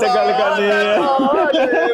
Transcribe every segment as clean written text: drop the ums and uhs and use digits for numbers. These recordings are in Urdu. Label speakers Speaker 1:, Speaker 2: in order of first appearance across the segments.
Speaker 1: ਤੇ ਗੱਲ ਕਰਨੀ ਹੈ।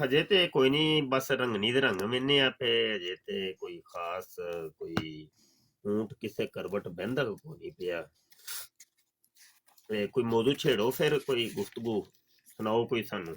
Speaker 2: ਹਜੇ ਤੇ ਕੋਈ ਨਹੀਂ, ਬਸ ਰੰਗਣੀ ਦੇ ਰੰਗ ਮੈਨੇ ਆ ਪੇ, ਹਜੇ ਤੇ ਕੋਈ ਖਾਸ ਕੋਈ ਊਂਟ ਕਿਸੇ ਕਰਵਟ ਬਹਿੰਦਾ ਕੋਈ ਨਹੀਂ ਪਿਆ। ਤੇ ਕੋਈ ਮੌਜੂ ਛੇੜੋ, ਫਿਰ ਕੋਈ ਗੁਫ਼ਤਗੂ ਸੁਣਾਓ ਕੋਈ ਸਾਨੂੰ।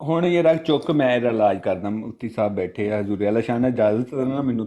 Speaker 1: ਹੁਣ ਇਹ ਰੱਖ ਚੁੱਕ, ਮੈਂ ਇਹਦਾ ਇਲਾਜ ਕਰਦਾ। ਮੁਫਤੀ ਸਾਹਿਬ ਬੈਠੇ ਆ, ਹਜ਼ੂਰ ਅਲਾ ਸ਼ਾਹ ਨੇ ਇਜਾਜ਼ਤ ਦੇਣਾ ਮੈਨੂੰ।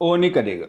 Speaker 1: ਉਹ ਨਹੀਂ ਕਰੇਗਾ।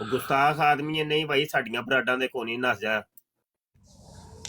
Speaker 2: ਉਹ ਗੁਸਤਾਖ ਆਦਮੀ ਹੈ। ਨਹੀਂ ਭਾਈ, ਸਾਡੀਆਂ ਬਰਾਡਾਂ ਦੇ ਕੋਲ ਨਹੀਂ ਨੱਸ ਜਾ।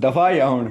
Speaker 1: ਦਫਾ ਆ ਹੁਣ।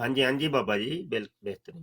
Speaker 2: ਹਾਂਜੀ ਹਾਂਜੀ ਬਾਬਾ ਜੀ, ਬਿਹਤਰੀਨ।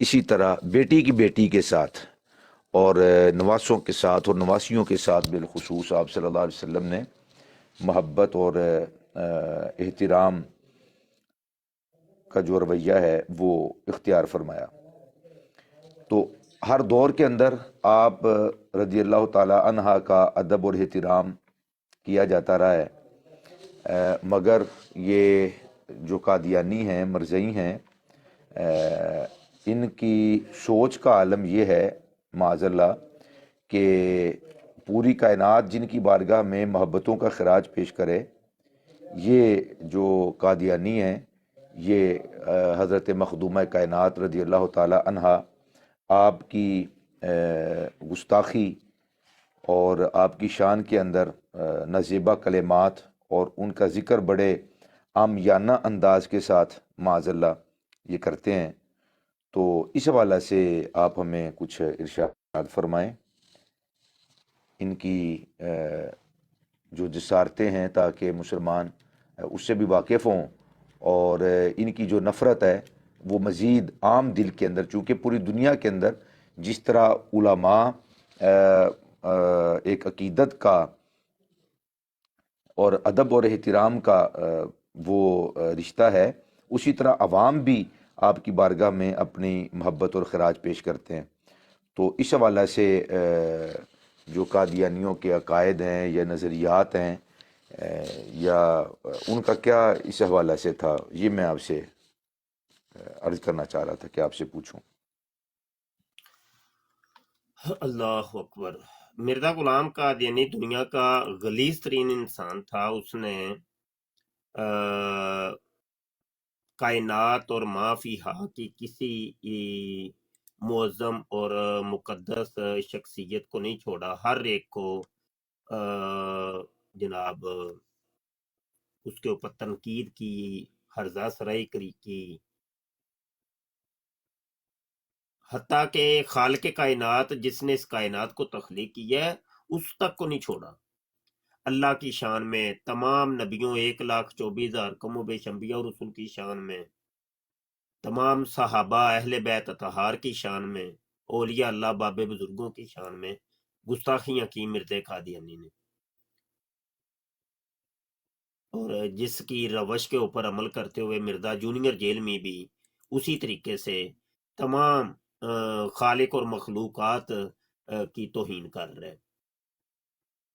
Speaker 3: اسی طرح بیٹی کی بیٹی کے ساتھ اور نواسوں کے ساتھ اور نواسیوں کے ساتھ بالخصوص آپ صلی اللہ علیہ وسلم نے محبت اور احترام کا جو رویہ ہے وہ اختیار فرمایا. تو ہر دور کے اندر آپ رضی اللہ تعالی عنہ کا ادب اور احترام کیا جاتا رہا ہے، مگر یہ جو قادیانی ہیں، مرزئی ہیں، ان کی سوچ کا عالم یہ ہے معاذ اللہ کہ پوری کائنات جن کی بارگاہ میں محبتوں کا خراج پیش کرے، یہ جو قادیانی ہیں یہ حضرت مخدومہ کائنات رضی اللہ تعالی عنہا آپ کی گستاخی اور آپ کی شان کے اندر نازیبہ کلمات اور ان کا ذکر بڑے عامیانہ انداز کے ساتھ معاذ اللہ یہ کرتے ہیں. تو اس حوالے سے آپ ہمیں کچھ ارشاد فرمائیں، ان کی جو جسارتیں ہیں تاکہ مسلمان اس سے بھی واقف ہوں، اور ان کی جو نفرت ہے وہ مزید عام دل کے اندر، چونکہ پوری دنیا کے اندر جس طرح علماء ایک عقیدت کا اور ادب اور احترام کا وہ رشتہ ہے، اسی طرح عوام بھی آپ کی بارگاہ میں اپنی محبت اور خراج پیش کرتے ہیں. تو اس حوالے سے جو قادیانیوں کے عقائد ہیں یا نظریات ہیں یا ان کا کیا اس حوالے سے تھا، یہ میں آپ سے عرض کرنا چاہ رہا تھا کہ آپ سے پوچھوں.
Speaker 2: اللہ اکبر. مرزا غلام قادیانی دنیا کا غلیظ ترین انسان تھا. اس نے کائنات اور ما فیہا کی کسی معظم اور مقدس شخصیت کو نہیں چھوڑا، ہر ایک کو جناب اس کے اوپر تنقید کی، ہرزہ سرائی کی، حتیٰ کہ خالق کائنات جس نے اس کائنات کو تخلیق کیا ہے اس تک کو نہیں چھوڑا. اللہ کی شان میں تمام نبیوں 1,24,000 کم و بیش انبیاء اور رسول کی شان میں، تمام صحابہ اہل بیت اطہار کی شان میں، اولیاء اللہ بابے بزرگوں کی شان میں گستاخیاں کی مرزا قادیانی نے، اور جس کی روش کے اوپر عمل کرتے ہوئے مرزا جونیئر جیل میں بھی اسی طریقے سے تمام خالق اور مخلوقات کی توہین کر رہے.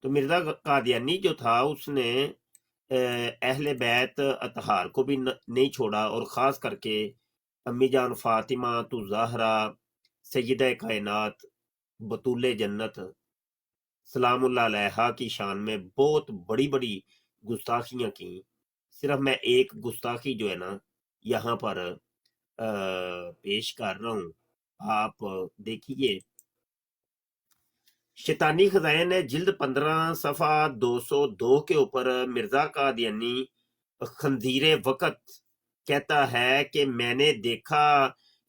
Speaker 2: تو مرزا قادیانی جو تھا اس نے اہل بیت اطہار کو بھی نہیں چھوڑا، اور خاص کر کے امی جان فاطمہ تو زہرا سیدہ کائنات بطول جنت سلام اللہ علیہا کی شان میں بہت بڑی بڑی گستاخیاں کی. صرف میں ایک گستاخی جو ہے نا یہاں پر پیش کر رہا ہوں، آپ دیکھیے. شیطانی خزائن جلد 15 صفحہ 202 کے اوپر مرزا قادیانی خنزیر وقت کہتا ہے کہ میں نے دیکھا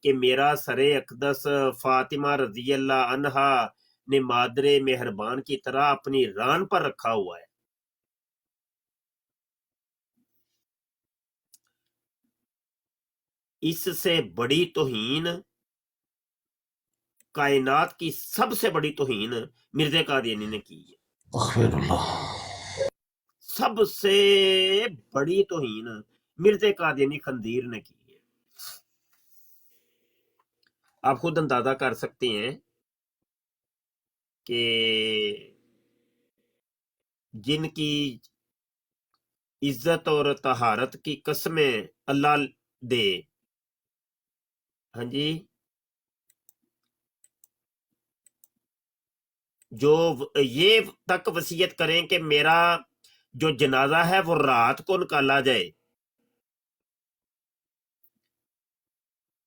Speaker 2: کہ میرا سر اقدس فاطمہ رضی اللہ عنہا نے مادر مہربان کی طرح اپنی ران پر رکھا ہوا ہے. اس سے بڑی توہین، کائنات کی سب سے بڑی توہین مرزا قادیانی نے کی ہے.
Speaker 4: اغفر اللہ.
Speaker 2: سب سے بڑی توہین مرزا قادیانی خنزیر نے کی ہے. آپ خود اندازہ کر سکتے ہیں کہ جن کی عزت اور طہارت کی قسمیں اللہ دے، ہاں جی، جو یہ تک وصیت کریں کہ میرا جو جنازہ ہے وہ رات کو نکالا جائے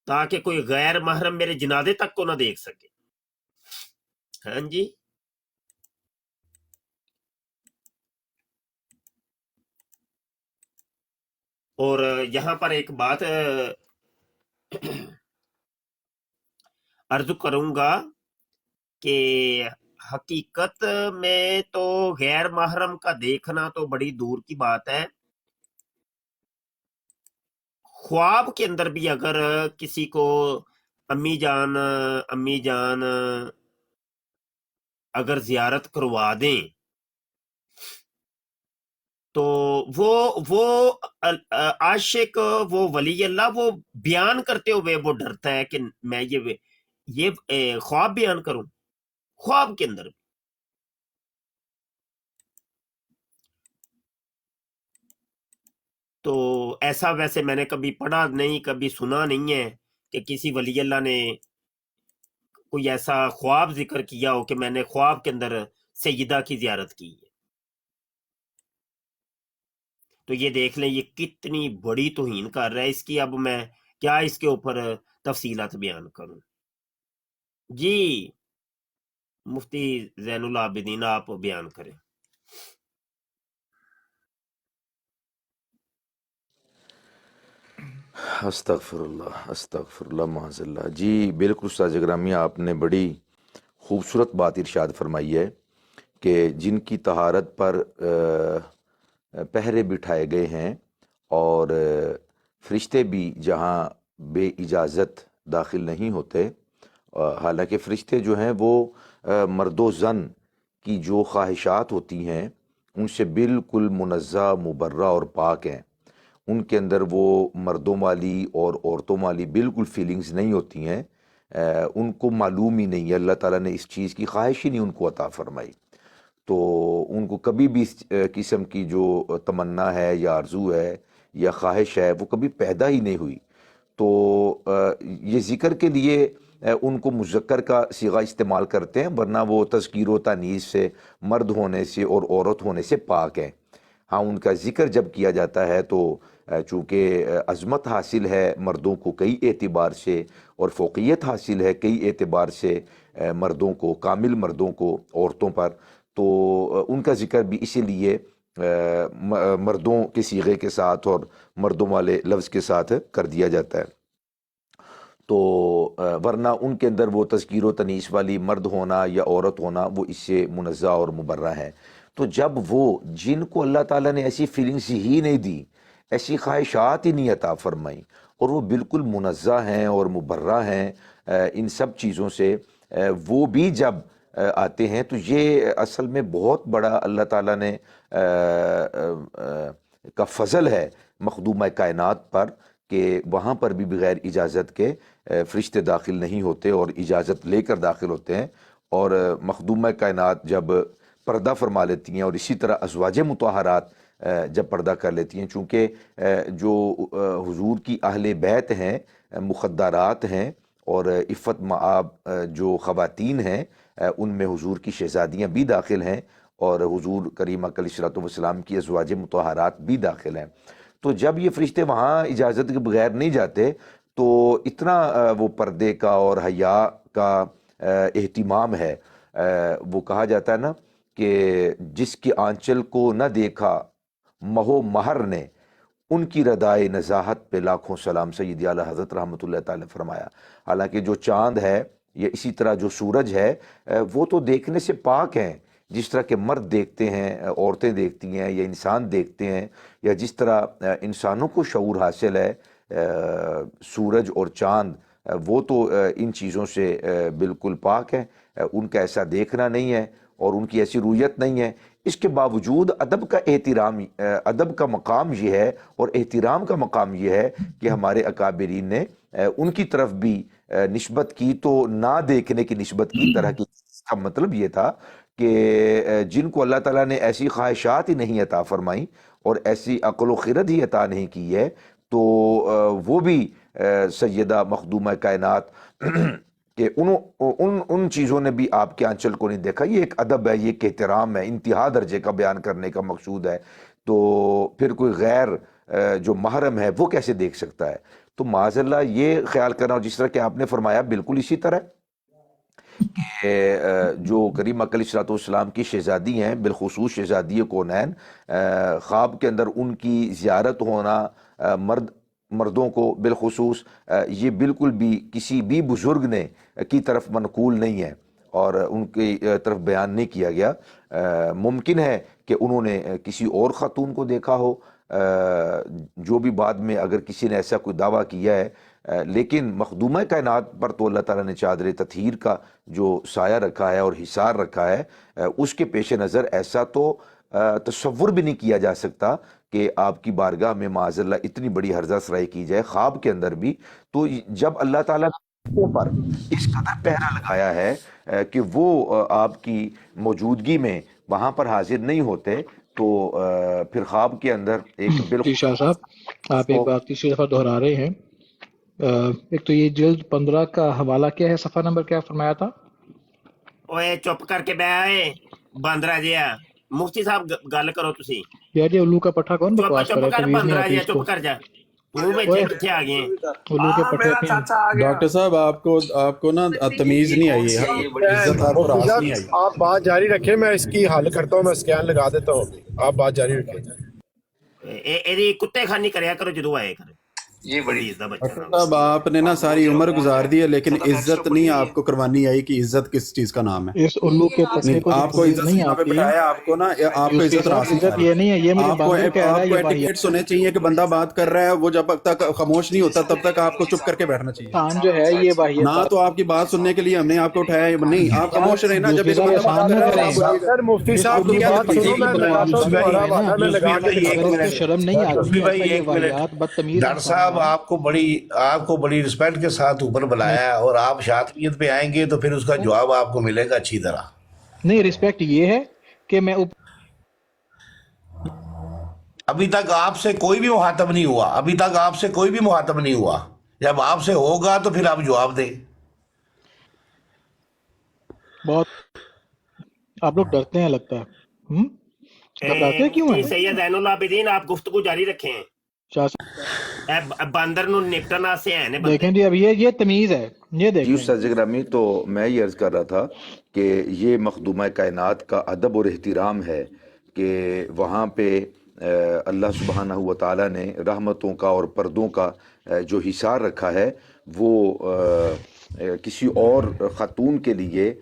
Speaker 2: تاکہ کوئی غیر محرم میرے جنازے تک کو نہ دیکھ سکے. ہاں جی، اور یہاں پر ایک بات عرض کروں گا کہ حقیقت میں تو غیر محرم کا دیکھنا تو بڑی دور کی بات ہے. خواب کے اندر بھی اگر کسی کو امی جان اگر زیارت کروا دیں تو وہ عاشق، وہ ولی اللہ، وہ بیان کرتے ہوئے وہ ڈرتا ہے کہ میں یہ خواب بیان کروں، خواب کے اندر. تو ایسا ویسے میں نے کبھی پڑھا نہیں، کبھی سنا نہیں ہے کہ کسی ولی اللہ نے کوئی ایسا خواب ذکر کیا ہو کہ میں نے خواب کے اندر سیدہ کی زیارت کی ہے. تو یہ دیکھ لیں یہ کتنی بڑی توہین کر رہا ہے. اس کی اب میں کیا اس کے اوپر تفصیلات بیان کروں. جی مفتی زین العابدین آپ بیان کریں.
Speaker 3: استغفر اللہ معاذ اللہ. جی بالکل استاد گرامی، آپ نے بڑی خوبصورت بات ارشاد فرمائی ہے کہ جن کی طہارت پر پہرے بٹھائے گئے ہیں اور فرشتے بھی جہاں بے اجازت داخل نہیں ہوتے، حالانکہ فرشتے جو ہیں وہ مرد و زن کی جو خواہشات ہوتی ہیں ان سے بالکل منزہ، مبرہ اور پاک ہیں. ان کے اندر وہ مردوں والی اور عورتوں والی بالکل فیلنگز نہیں ہوتی ہیں. ان کو معلوم ہی نہیں ہے، اللہ تعالیٰ نے اس چیز کی خواہش ہی نہیں ان کو عطا فرمائی. تو ان کو کبھی بھی اس قسم کی جو تمنا ہے یا آرزو ہے یا خواہش ہے وہ کبھی پیدا ہی نہیں ہوئی. تو یہ ذکر کے لیے ان کو مذکر کا صیغہ استعمال کرتے ہیں، ورنہ وہ تذکیر و تانیث سے، مرد ہونے سے اور عورت ہونے سے پاک ہیں. ہاں ان کا ذکر جب کیا جاتا ہے تو چونکہ عظمت حاصل ہے مردوں کو کئی اعتبار سے اور فوقیت حاصل ہے کئی اعتبار سے مردوں کو، کامل مردوں کو عورتوں پر، تو ان کا ذکر بھی اسی لیے مردوں کے صیغے کے ساتھ اور مردوں والے لفظ کے ساتھ کر دیا جاتا ہے. تو ورنہ ان کے اندر وہ تذکیر و تنیث والی مرد ہونا یا عورت ہونا وہ اس سے منزہ اور مبرہ ہے. تو جب وہ جن کو اللہ تعالیٰ نے ایسی فیلنگز ہی نہیں دی، ایسی خواہشات ہی نہیں عطا فرمائی، اور وہ بالکل منزہ ہیں اور مبرہ ہیں ان سب چیزوں سے، وہ بھی جب آتے ہیں تو یہ اصل میں بہت بڑا اللہ تعالیٰ نے کا فضل ہے مخدومہ کائنات پر کہ وہاں پر بھی بغیر اجازت کے فرشتے داخل نہیں ہوتے اور اجازت لے کر داخل ہوتے ہیں. اور مخدومہ کائنات جب پردہ فرما لیتی ہیں، اور اسی طرح ازواج مطہرات جب پردہ کر لیتی ہیں، چونکہ جو حضور کی اہل بیت ہیں، مخدرات ہیں اور عفت مآب جو خواتین ہیں ان میں حضور کی شہزادیاں بھی داخل ہیں اور حضور کریم علیہ الصلوۃ والسلام کی ازواج مطہرات بھی داخل ہیں. تو جب یہ فرشتے وہاں اجازت کے بغیر نہیں جاتے تو اتنا وہ پردے کا اور حیا کا اہتمام ہے. وہ کہا جاتا ہے نا کہ جس کے آنچل کو نہ دیکھا مہو مہر نے، ان کی ردائے نزاہت پہ لاکھوں سلام. سیدی اعلیٰ حضرت رحمۃ اللہ تعالی فرمایا. حالانکہ جو چاند ہے یا اسی طرح جو سورج ہے وہ تو دیکھنے سے پاک ہیں، جس طرح کہ مرد دیکھتے ہیں، عورتیں دیکھتی ہیں یا انسان دیکھتے ہیں، یا جس طرح انسانوں کو شعور حاصل ہے، سورج اور چاند وہ تو ان چیزوں سے بالکل پاک ہیں، ان کا ایسا دیکھنا نہیں ہے اور ان کی ایسی رویت نہیں ہے. اس کے باوجود ادب کا احترام، ادب کا مقام یہ ہے اور احترام کا مقام یہ ہے کہ ہمارے اکابرین نے ان کی طرف بھی نسبت کی، تو نہ دیکھنے کی نسبت کی طرح کی. کا مطلب یہ تھا کہ جن کو اللہ تعالیٰ نے ایسی خواہشات ہی نہیں عطا فرمائیں اور ایسی عقل و خرد ہی عطا نہیں کی ہے، تو وہ بھی سیدہ مخدومہ کائنات کہ ان چیزوں نے بھی آپ کے آنچل کو نہیں دیکھا. یہ ایک ادب ہے، یہ ایک احترام ہے، انتہا درجے کا بیان کرنے کا مقصود ہے. تو پھر کوئی غیر جو محرم ہے وہ کیسے دیکھ سکتا ہے؟ تو معاذ اللہ یہ خیال کرنا، اور جس طرح کہ آپ نے فرمایا بالکل اسی طرح کہ جو کریم علیہ الصلوۃ والسلام کی شہزادی ہیں، بالخصوص شہزادی کونین، خواب کے اندر ان کی زیارت ہونا مردوں کو بالخصوص یہ بالکل بھی کسی بھی بزرگ نے کی طرف منقول نہیں ہے اور ان کی طرف بیان نہیں کیا گیا. ممکن ہے کہ انہوں نے کسی اور خاتون کو دیکھا ہو، جو بھی بعد میں اگر کسی نے ایسا کوئی دعویٰ کیا ہے لیکن مخدومہ کائنات پر تو اللہ تعالیٰ نے چادر تطہیر کا جو سایہ رکھا ہے اور حصار رکھا ہے، اس کے پیش نظر ایسا تو تصور بھی نہیں کیا جا سکتا کہ آپ کی بارگاہ میں معاذ اللہ اتنی بڑی ہرزہ سرائی کی جائے خواب کے اندر بھی۔ تو جب اللہ تعالیٰ نے پر اس قدر پہرا لگایا ہے کہ وہ آپ کی موجودگی میں وہاں پر حاضر نہیں ہوتے، تو پھر خواب کے اندر ایک
Speaker 5: جی
Speaker 3: بالکل
Speaker 5: شاہ صاحب، آپ ایک بات تیسری دفعہ دہرا رہے ہیں۔ ایک تو یہ جلد 15 کا حوالہ کیا ہے، صفحہ نمبر کیا فرمایا تھا؟
Speaker 2: اوے چپ کر کے بے باندرا جیا، مفتی صاحب گل کرو تسی۔
Speaker 5: یار یہ الو کا پٹھا کون
Speaker 2: چپ
Speaker 5: بکواس کر رہا
Speaker 2: چپ
Speaker 5: ہے؟
Speaker 2: کر
Speaker 5: تمیز نہیں
Speaker 2: باندرا
Speaker 5: آتی
Speaker 2: جیا،
Speaker 5: اس کو۔
Speaker 2: چپ کر جا، تو
Speaker 5: اوئے
Speaker 2: بچے کتنے آ گئے ہیں؟
Speaker 5: الو کے پٹھے اپنی
Speaker 6: ڈاکٹر صاحب آپ کو نا تمیز نہیں آئی ہے، عزت آپ کو راس نہیں آئی۔
Speaker 7: آپ بات جاری رکھیں، میں اس کی حل کرتا ہوں، میں اسکین لگا دیتا ہوں، آپ بات جاری رکھیں۔
Speaker 2: ایدی کتے خانی کریا کرو جدو آئے کرے، یہ بڑی عزت بچہ
Speaker 6: ڈاکٹر صاحب آپ نے نا ساری عمر گزار دی ہے، لیکن عزت نہیں آپ کو کروانی آئی کہ عزت کس چیز کا نام ہے۔
Speaker 5: اس الو کے پٹھے کو
Speaker 6: آپ کو عزت
Speaker 5: نہیں
Speaker 6: یہاں پہ
Speaker 5: آتی ہے،
Speaker 6: بٹھایا، آپ کو نا آپ کو عزت راس نہیں
Speaker 5: عزت یہ نہیں ہے، یہ مجھے
Speaker 6: آپ کو
Speaker 5: باندر کہہ رہا ہے، یہ
Speaker 6: ایٹیکیٹس ہونے چاہیے کہ بندہ بات کر رہا ہے وہ جب تک خاموش نہیں ہوتا تب تک آپ کو چپ کر کے بیٹھنا چاہیے۔
Speaker 5: احسان جو ہے یہ واحد
Speaker 6: نہ تو آپ کی بات سننے کے لیے ہم نے آپ کو اٹھایا، نہیں آپ خاموش رہے نا، جب ایک بندہ بات کر رہا ہے آپ
Speaker 7: سر مفتی صاحب کی بات سنو، میں لگاتا ہوں تمہارا وعدہ، میں لگا کے
Speaker 5: اگر اس کو شرم نہیں آتی ہے، یہ واحد بدتمیز
Speaker 4: ڈاکٹر صاحب آپ کو بڑی رسپیکٹ کے ساتھ اوپر بلایا ہے، اور آپ شاطبیت پہ آئیں گے تو پھر اس کا جواب آپ کو ملے گا اچھی طرح۔
Speaker 5: نہیں، رسپیکٹ یہ ہے کہ میں
Speaker 4: ابھی تک آپ سے کوئی بھی مخاطب نہیں ہوا، جب آپ سے ہوگا تو پھر آپ جواب دیں۔
Speaker 5: بہت آپ لوگ ڈرتے ہیں لگتا ہے، گھبراتے کیوں ہیں؟
Speaker 2: سید زین العابدین آپ گفتگو جاری رکھیں،
Speaker 5: شاہ
Speaker 2: باندر نو نپٹنا سے ہیں
Speaker 5: صاحب دیکھیں جی، اب یہ تمیز ہے، یہ
Speaker 3: جی
Speaker 5: دیکھیں۔
Speaker 3: استاذ گرامی، تو میں یہ عرض کر رہا تھا کہ یہ مخدومہ کائنات کا ادب اور احترام ہے کہ وہاں پہ اللہ سبحانہ و تعالیٰ نے رحمتوں کا اور پردوں کا جو حصار رکھا ہے وہ کسی اور خاتون کے لیے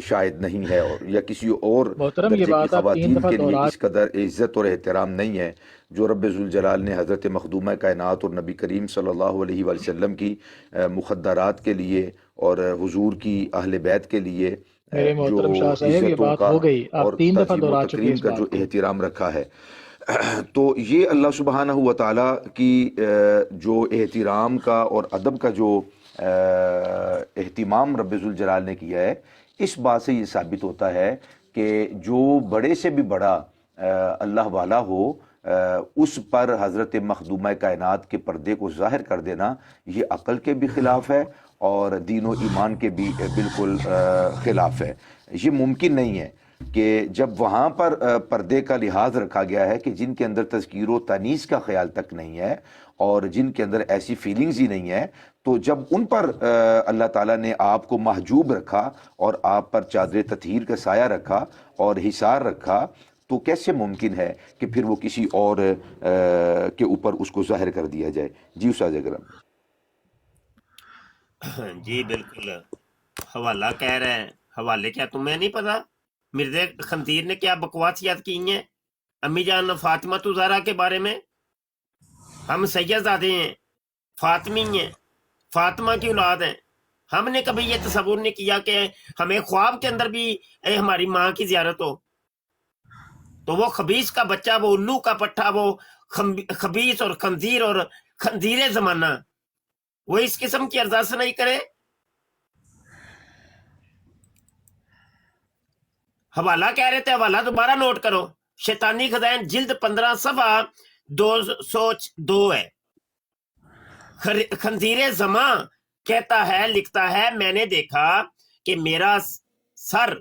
Speaker 3: شاید نہیں ہے، یا کسی اور
Speaker 5: محترم، یہ
Speaker 3: درجے کی
Speaker 5: بات آپ 3
Speaker 3: خواتین
Speaker 5: دفعہ
Speaker 3: کے لیے
Speaker 5: دہرا
Speaker 3: اس قدر عزت اور احترام نہیں ہے جو رب ذوالجلال نے حضرت مخدومہ کائنات اور نبی کریم صلی اللہ علیہ وآلہ وسلم کی مخدرات کے لیے اور حضور کی اہل بیت کے لیے
Speaker 5: میرے
Speaker 3: جو
Speaker 5: محترم شاہ صاحب، یہ
Speaker 3: عزتوں
Speaker 5: بات
Speaker 3: کا
Speaker 5: ہو گئی،
Speaker 3: اور
Speaker 5: آپ 3 دفعہ
Speaker 3: تعظیم و
Speaker 5: دہرا چکے
Speaker 3: تکریم
Speaker 5: اس
Speaker 3: کا جو
Speaker 5: بات کو۔
Speaker 3: احترام رکھا ہے، تو یہ اللہ سبحانہ و تعالیٰ کی جو احترام کا اور ادب کا جو اہتمام رب ذوالجلال نے کیا ہے، اس بات سے یہ ثابت ہوتا ہے کہ جو بڑے سے بھی بڑا اللہ والا ہو، اس پر حضرت مخدومہ کائنات کے پردے کو ظاہر کر دینا یہ عقل کے بھی خلاف ہے اور دین و ایمان کے بھی بالکل خلاف ہے۔ یہ ممکن نہیں ہے کہ جب وہاں پر پردے کا لحاظ رکھا گیا ہے کہ جن کے اندر تذکیر و تانیث کا خیال تک نہیں ہے اور جن کے اندر ایسی فیلنگز ہی نہیں ہے، تو جب ان پر اللہ تعالیٰ نے آپ کو محجوب رکھا اور آپ پر چادر تطہیر کا سایہ رکھا اور حصار رکھا، تو کیسے ممکن ہے کہ پھر وہ کسی اور کے اوپر اس کو ظاہر کر دیا جائے؟ جی استاد اکرم۔
Speaker 2: جی بالکل، حوالہ کہہ رہے ہیں، حوالے کیا تمہیں نہیں پتا مرزا خنزیر نے کیا بکواسیات کی ہیں امی جان فاطمہ زہرا کے بارے میں؟ ہم سید زادے ہیں، فاطمی ہیں، فاطمہ کی اولاد ہیں، ہم نے کبھی یہ تصور نہیں کیا کہ ہمیں خواب کے اندر بھی ہماری ماں کی زیارت ہو۔ تو وہ خبیث کا بچہ، وہ الو کا پٹھا، وہ خبیث اور خنزیر اور خنزیر زمانہ، وہ اس قسم کی ارزاس نہیں کرے۔ حوالہ کہہ رہے تھے، حوالہ دوبارہ نوٹ کرو، شیطانی خزائن جلد 15 صفحہ 202 ہے۔ خنزیر زماں کہتا ہے، لکھتا ہے، میں نے دیکھا کہ میرا سر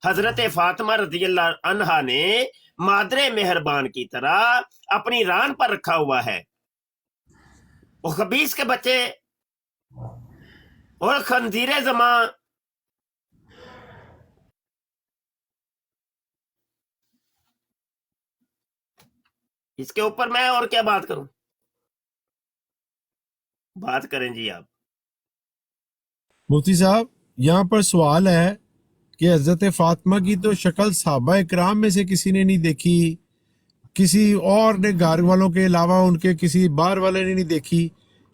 Speaker 2: حضرت فاطمہ رضی اللہ عنہا نے مادر مہربان کی طرح اپنی ران پر رکھا ہوا ہے۔ وہ خبیث کے بچے اور خنزیر زماں، اس کے اوپر میں اور کیا بات کروں؟ بات کریں جی آپ۔
Speaker 7: مفتی صاحب، یہاں پر سوال ہے کہ حضرت فاطمہ کی تو شکل صحابہ اکرام میں سے کسی نے نہیں دیکھی، کسی اور نے گھر والوں کے علاوہ ان کے کسی باہر والے نے نہیں دیکھی،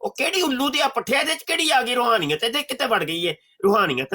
Speaker 2: ਉਹ ਕਿਹੜੀ ਉੱਲੂ ਦੀ ਪੱਠਿਆ ਦੇ ਚ ਕਿਹੜੀ ਆ ਗਈ ਰੂਹਾਨੀਅਤ, ਇਹਦੇ ਕਿੱਥੇ ਵੜ ਗਈ ਹੈ ਰੂਹਾਨੀਅਤ।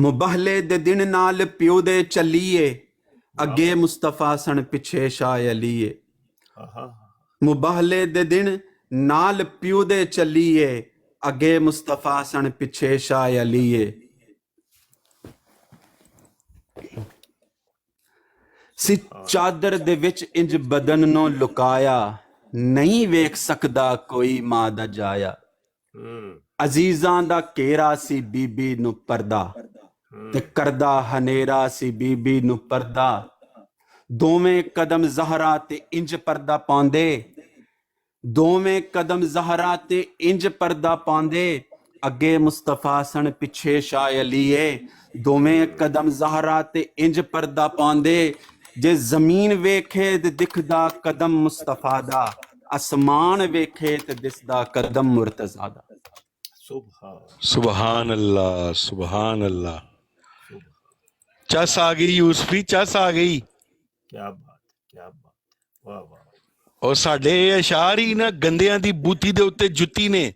Speaker 6: ਮੁਬਾਹਲੇ ਦੇ ਦਿਨ ਨਾਲ ਪਿਓ ਦੇ ਚੱਲੀਏ ਅੱਗੇ ਮੁਸਤਫਾ ਸਣ ਪਿੱਛੇ ਸ਼ਾਹ ਅਲੀਏ
Speaker 2: ਆਹਾ
Speaker 6: ਮੁਬਾਹਲੇ ਦੇ ਦਿਨ ਨਾਲ ਪਿਓ ਦੇ ਚੱਲੀਏ ਅੱਗੇ ਮੁਸਤਫਾ ਸਣ ਪਿੱਛੇ ਸ਼ਾਹ ਅਲੀਏ ਸੀ ਚਾਦਰ ਦੇ ਵਿੱਚ ਇੰਜ ਬਦਨ ਨੂੰ ਲੁਕਾਇਆ ਨਹੀਂ ਵੇਖ ਸਕਦਾ ਕੋਈ ਮਾਂ ਦਾ ਜਾਇਆ ਅਜ਼ੀਜ਼ਾਂ ਦਾ ਘੇਰਾ ਸੀ ਬੀਬੀ ਨੂੰ ਪਰਦਾ ਤੇ ਕਰਦਾ ਹਨੇਰਾ ਸੀ ਬੀਬੀ ਨੂੰ ਪਰਦਾ ਦੋਵੇਂ ਕਦਮ ਜ਼ਹਰਾ ਤੇ ਇੰਜ ਪਰਦਾ ਪਾਉਂਦੇ ਦੋਵੇਂ ਕਦਮ ਜ਼ਹਰਾ ਤੇ ਇੰਜ ਪਰਦਾ ਪਾਉਂਦੇ ਅੱਗੇ ਮੁਸਤਫਾ ਸਣ ਪਿੱਛੇ ਸ਼ਾਹ ਅਲੀਏ ਦੋਵੇਂ ਕਦਮ ਜ਼ਹਰਾ ਤੇ ਇੰਜ ਪਰਦਾ ਪਾਉਂਦੇ ਜੇ ਜ਼ਮੀਨ ਵੇਖੇ ਤੇ ਦਿਖਦਾ ਕਦਮ ਮੁਸਤਫਾ ਦਾ ਅਸਮਾਨ ਵੇਖੇ ਤੇ ਦਿਸਦਾ ਕਦਮ ਮੁਰਤਜ਼ਾ ਦਾ
Speaker 8: ਸੁਭਾਨ ਅੱਲਾਹ ਸੁਭਾਨ ਅੱਲਾਹ ਚਸ ਆ ਗਈ ਯੂਸਫੀ ਚਸ ਆ ਗਈ
Speaker 2: ਕੀ ਬਾਤ ਵਾਹ ਵਾਹ
Speaker 8: ਉਹ ਸਾਡੇ ਅਸ਼ਾਰ ਹੀ ਨਾ ਗੰਦਿਆਂ ਦੀ ਬੂਥੀ ਦੇ ਉੱਤੇ ਜੁੱਤੀ ਨੇ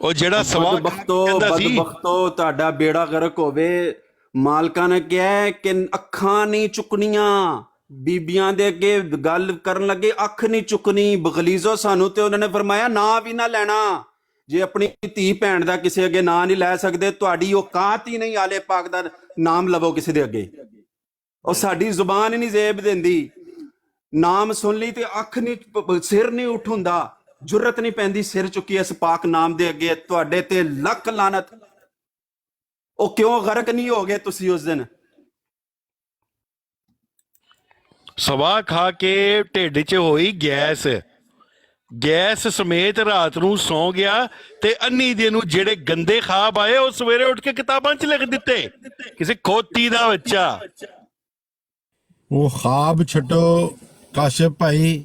Speaker 8: ਉਹ ਜਿਹੜਾ ਸਵਾਲ ਕਹਿੰਦਾ ਸੀ
Speaker 6: ਬਦਬਖਤੋ ਤੁਹਾਡਾ ਬੇੜਾ ਗਰਕ ਹੋਵੇ ਮਾਲਕਾਂ ਨੇ ਕਿਹਾ ਕਿ ਅੱਖਾਂ ਨਹੀਂ ਚੁੱਕਣੀਆਂ ਬੀਬੀਆਂ ਦੇ ਅੱਗੇ ਗੱਲ ਕਰਨ ਲੱਗੇ ਅੱਖ ਨਹੀਂ ਚੁੱਕਣੀ ਬਗਲੀਜ਼ੋ ਸਾਨੂੰ ਤੇ ਉਹਨਾਂ ਨੇ ਫਰਮਾਇਆ ਨਾਂ ਵੀ ਨਾ ਲੈਣਾ ਜੇ ਆਪਣੀ ਧੀ ਭੈਣ ਦਾ ਕਿਸੇ ਅੱਗੇ ਨਾਂ ਨਹੀਂ ਲੈ ਸਕਦੇ ਤੁਹਾਡੀ ਔਕਾਤ ਹੀ ਨਹੀਂ ਆਲੇ ਪਾਕ ਦਾ ਨਾਮ ਲਵੋ ਕਿਸੇ ਦੇ ਅੱਗੇ ਉਹ ਸਾਡੀ ਜ਼ੁਬਾਨ ਹੀ ਨਹੀਂ ਜ਼ੇਬ ਦਿੰਦੀ ਨਾਮ ਸੁਣ ਲਈ ਤੇ ਅੱਖ ਨਹੀਂ ਸਿਰ ਨਹੀਂ ਉੱਠ ਹੁੰਦਾ ਜੁਰਤ ਨਹੀਂ ਪੈਂਦੀ ਸਿਰ ਚੁੱਕੀ ਇਸ ਪਾਕ ਨਾਮ ਦੇ ਅੱਗੇ ਤੁਹਾਡੇ ਤੇ ਲੱਖ ਲਾਨਤ ਉਹ ਕਿਉਂ ਗਰਕ ਨਹੀਂ ਹੋ ਗਏ ਤੁਸੀਂ ਉਸ ਦਿਨ
Speaker 8: ਸਵਾ ਖਾ ਕੇ ਢਿੱਡ 'ਚ ਹੋਈ ਗੈਸ ਸਮੇਤ ਰਾਤ ਨੂੰ ਸੌਂ ਗਿਆ ਤੇ ਅੰਨੀ ਦੇ ਨੂੰ ਜਿਹੜੇ ਗੰਦੇ ਖਾਬ ਆਏ ਉਹ ਸਵੇਰੇ ਉੱਠ ਕੇ ਕਿਤਾਬਾਂ 'ਚ ਲਿਖ ਦਿੱਤੇ ਕਿਸੇ ਖੋਤੀ ਦਾ ਬੱਚਾ
Speaker 7: ਉਹ ਖਾਬ ਛੱਡੋ ਕਾਸ਼ਿਫ ਭਾਈ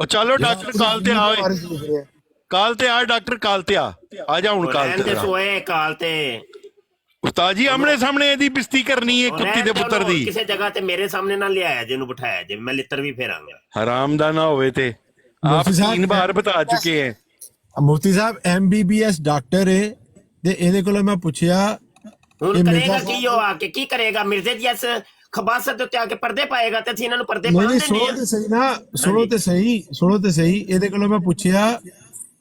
Speaker 8: ਉਹ ਚਲੋ ਡਾਕਟਰ ਕਾਲ ਤੇ ਆ ਡਾਕਟਰ ਕਾਲ ਤੇ ਆ ਜਾ ਹੁਣ ਕਾਲ ਤੇ
Speaker 2: ਸੋਏ ਕਾਲ ਤੇ
Speaker 8: ਉਸਤਾਦ ਜੀ ਆਮਣੇ ਸਾਹਮਣੇ ਇਹਦੀ ਬਿਸਤੀ ਕਰਨੀ ਹੈ ਕੁੱਤੀ ਦੇ ਪੁੱਤਰ ਦੀ
Speaker 2: ਕਿਸੇ ਜਗ੍ਹਾ ਤੇ ਮੇਰੇ ਸਾਹਮਣੇ ਨਾ ਲਿਆਇਆ ਜਿਹਨੂੰ ਬਿਠਾਇਆ ਜੇ ਮੈਂ ਲਿੱਤਰ ਵੀ ਫੇਰਾਂਗਾ
Speaker 8: ਹਰਾਮ ਦਾ ਨਾ ਹੋਵੇ ਤੇ ਆਪ 3 ਬਾਰ ਬਤਾ ਚੁੱਕੇ ਹੈ
Speaker 7: ਮੁਫਤੀ ਸਾਹਿਬ MBBS ਡਾਕਟਰ ਹੈ ਤੇ ਇਹਦੇ ਕੋਲੋਂ ਮੈਂ ਪੁੱਛਿਆ
Speaker 2: ਹੁਣ ਕਰੇਗਾ ਕੀ ਉਹ ਆ ਕੇ ਕੀ ਕਰੇਗਾ ਮਿਰਜ਼ੇ ਦੀ ਇਸ ਖਬਾਸਤ ਉੱਤੇ ਆ ਕੇ ਪਰਦੇ ਪਾਏਗਾ ਤੇ ਅਸੀਂ ਇਹਨਾਂ ਨੂੰ ਪਰਦੇ ਪਾਉਂਦੇ ਨਹੀਂ
Speaker 7: ਸੁਣੋ ਤੇ ਸਹੀ ਨਾ ਸੁਣੋ ਤੇ ਸਹੀ ਇਹਦੇ ਕੋਲੋਂ ਮੈਂ ਪੁੱਛਿਆ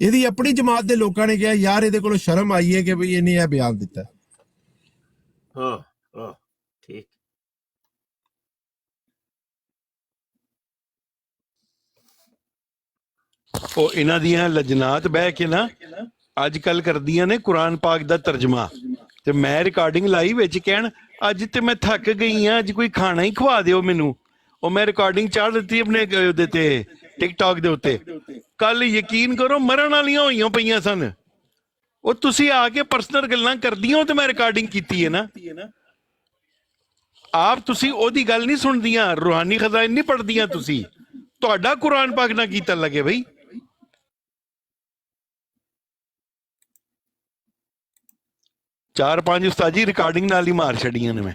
Speaker 7: ਇਹਦੀ ਆਪਣੀ ਜਮਾਤ ਦੇ ਲੋਕਾਂ ਨੇ ਕਿਹਾ ਯਾਰ ਇਹਦੇ ਕੋਲੋਂ ਸ਼ਰਮ ਆਈ ਹੈ ਕਿ ਭਈ ਇਹਨੇ ਇਹ ਬਿਆਨ ਦਿੱਤਾ
Speaker 2: ਹਾਂ ਠੀਕ
Speaker 8: ਉਹ ਇਹਨਾਂ ਦੀਆਂ ਲਜਨਾਤ ਬਹਿ ਕੇ ਨਾ ਅੱਜ ਕੱਲ ਕਰਦੀਆਂ ਨੇ ਕੁਰਾਨ ਪਾਕ ਦਾ ਤਰਜਮਾ ਤੇ ਮੈਂ ਰਿਕਾਰਡਿੰਗ ਲਾਈ ਵਿੱਚ ਕਹਿਣ ਅੱਜ ਤੇ ਮੈਂ ਥੱਕ ਗਈ ਆ ਅੱਜ ਕੋਈ ਖਾਣਾ ਹੀ ਖਵਾ ਦਿਓ ਮੈਨੂੰ ਉਹ ਮੈਂ ਰਿਕਾਰਡਿੰਗ ਚਾੜ ਦਿੱਤੀ ਆਪਣੇ ਉਹਦੇ ਤੇ ਟਿਕਟੌਕ ਦੇ ਉੱਤੇ। ਕੱਲ ਯਕੀਨ ਕਰੋ ਮਰਨ ਵਾਲੀਆਂ ਹੋਈਆਂ ਪਈਆਂ ਸਨ। ਉਹ ਤੁਸੀਂ ਆ ਕੇ ਪਰਸਨਲ ਗੱਲਾਂ ਕਰਦੀਆਂ ਹੋ ਤੇ ਮੈਂ ਰਿਕਾਰਡਿੰਗ ਕੀਤੀ ਹੈ ਨਾ। ਆਪ ਤੁਸੀਂ ਉਹਦੀ ਗੱਲ ਨਹੀਂ ਸੁਣਦੀਆਂ, ਰੂਹਾਨੀ ਖਜ਼ਾਇਨ ਨਹੀਂ ਪੜ੍ਹਦੀਆਂ ਤੁਸੀਂ। ਤੁਹਾਡਾ ਕੁਰਾਨ ਪਾਕ ਨਾ ਕੀਤਾ ਲੱਗੇ ਬਈ। ਚਾਰ ਪੰਜ ਉਸਤਾਦ ਜੀ ਰਿਕਾਰਡਿੰਗ ਨਾਲ ਹੀ ਮਾਰ ਛੱਡੀਆਂ ਨੇ ਮੈਂ।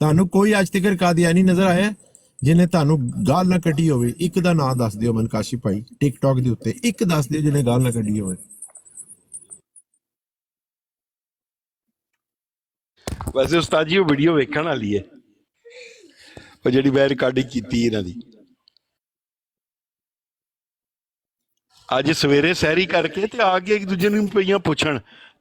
Speaker 7: ਤੁਹਾਨੂੰ ਕੋਈ ਅੱਜ ਤੱਕ ਕਾਦੀਆਨੀ ਨਜ਼ਰ ਆਇਆ ਜਿਹਨੇ ਤੁਹਾਨੂੰ ਗਾਲ ਨਾ ਕੱਢੀ ਹੋਵੇ? ਇੱਕ ਦਾ ਨਾਮ ਦੱਸ ਦਿਓ ਮਨ ਕਾਸ਼ਿਫ ਭਾਈ, ਟਿਕਟੌਕ ਦੇ ਉੱਤੇ ਇੱਕ ਦੱਸ ਦਿਓ ਜਿਹਨੇ ਗਾਲ ਨਾ ਕੱਢੀ ਹੋਵੇ।
Speaker 8: ਵੈਸੇ ਉਸਤਾਦ ਜੀ ਉਹ ਵੀਡੀਓ ਵੇਖਣ ਵਾਲੀ ਹੈ, ਉਹ ਜਿਹੜੀ ਮੈਂ ਰਿਕਾਰਡਿੰਗ ਕੀਤੀ ਇਹਨਾਂ ਦੀ। ਅੱਜ ਸਵੇਰੇ ਸੈਰੀ ਕਰਕੇ ਤੇ ਆ ਕੇ ਇੱਕ ਦੂਜੇ ਨੂੰ ਪਈਆਂ ਪੁੱਛਣ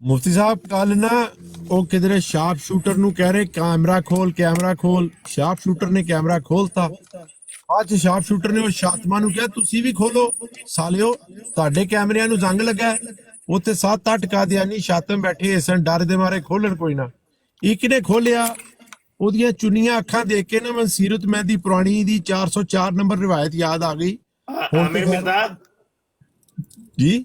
Speaker 7: ਮੁਫਤੀ ਸਾਹਿਬ ਕੱਲ ਨਾ ਉਹ ਕਿਧਰੇ ਸ਼ਾਰਪ ਸ਼ੂਟਰ ਨੂੰ ਕਹਿ ਰਹੇ ਕੈਮਰਾ ਖੋਲ, ਕੈਮਰਾ ਖੋਲ। ਸ਼ਾਰਪ ਸ਼ੂਟਰ ਨੇ ਕੈਮਰਾ ਖੋਲਤਾ, ਬਾਅਦ ਚ ਸ਼ਾਰਪ ਸ਼ੂਟਰ ਨੇ ਉਹ ਸ਼ਾਤਮਾ ਨੂੰ ਕਿਹਾ ਤੁਸੀਂ ਵੀ ਖੋਲੋ ਸਾਲਿਓ, ਤੁਹਾਡੇ ਕੈਮਰਿਆਂ ਨੂੰ ਜ਼ੰਗ ਲੱਗਾ ਹੈ। ਉੱਥੇ 7-8 ਕਾਦੀਆਨੀ ਸ਼ਾਤਮ ਬੈਠੇ ਸਨ, ਡਰ ਦੇ ਮਾਰੇ ਖੋਲਣ ਕੋਈ ਨਾ। ਇੱਕ ਨੇ ਖੋਲਿਆ, ਉਹਦੀਆਂ ਚੁੰਨੀਆਂ ਅੱਖਾਂ ਦੇਖ ਕੇ ਨਾ ਮੈਂ ਸੀਰਤ ਮਹਿਦੀ ਪੁਰਾਣੀ ਦੀ 404 ਨੰਬਰ ਰਿਵਾਇਤ ਯਾਦ ਆ ਗਈ। ਜੀ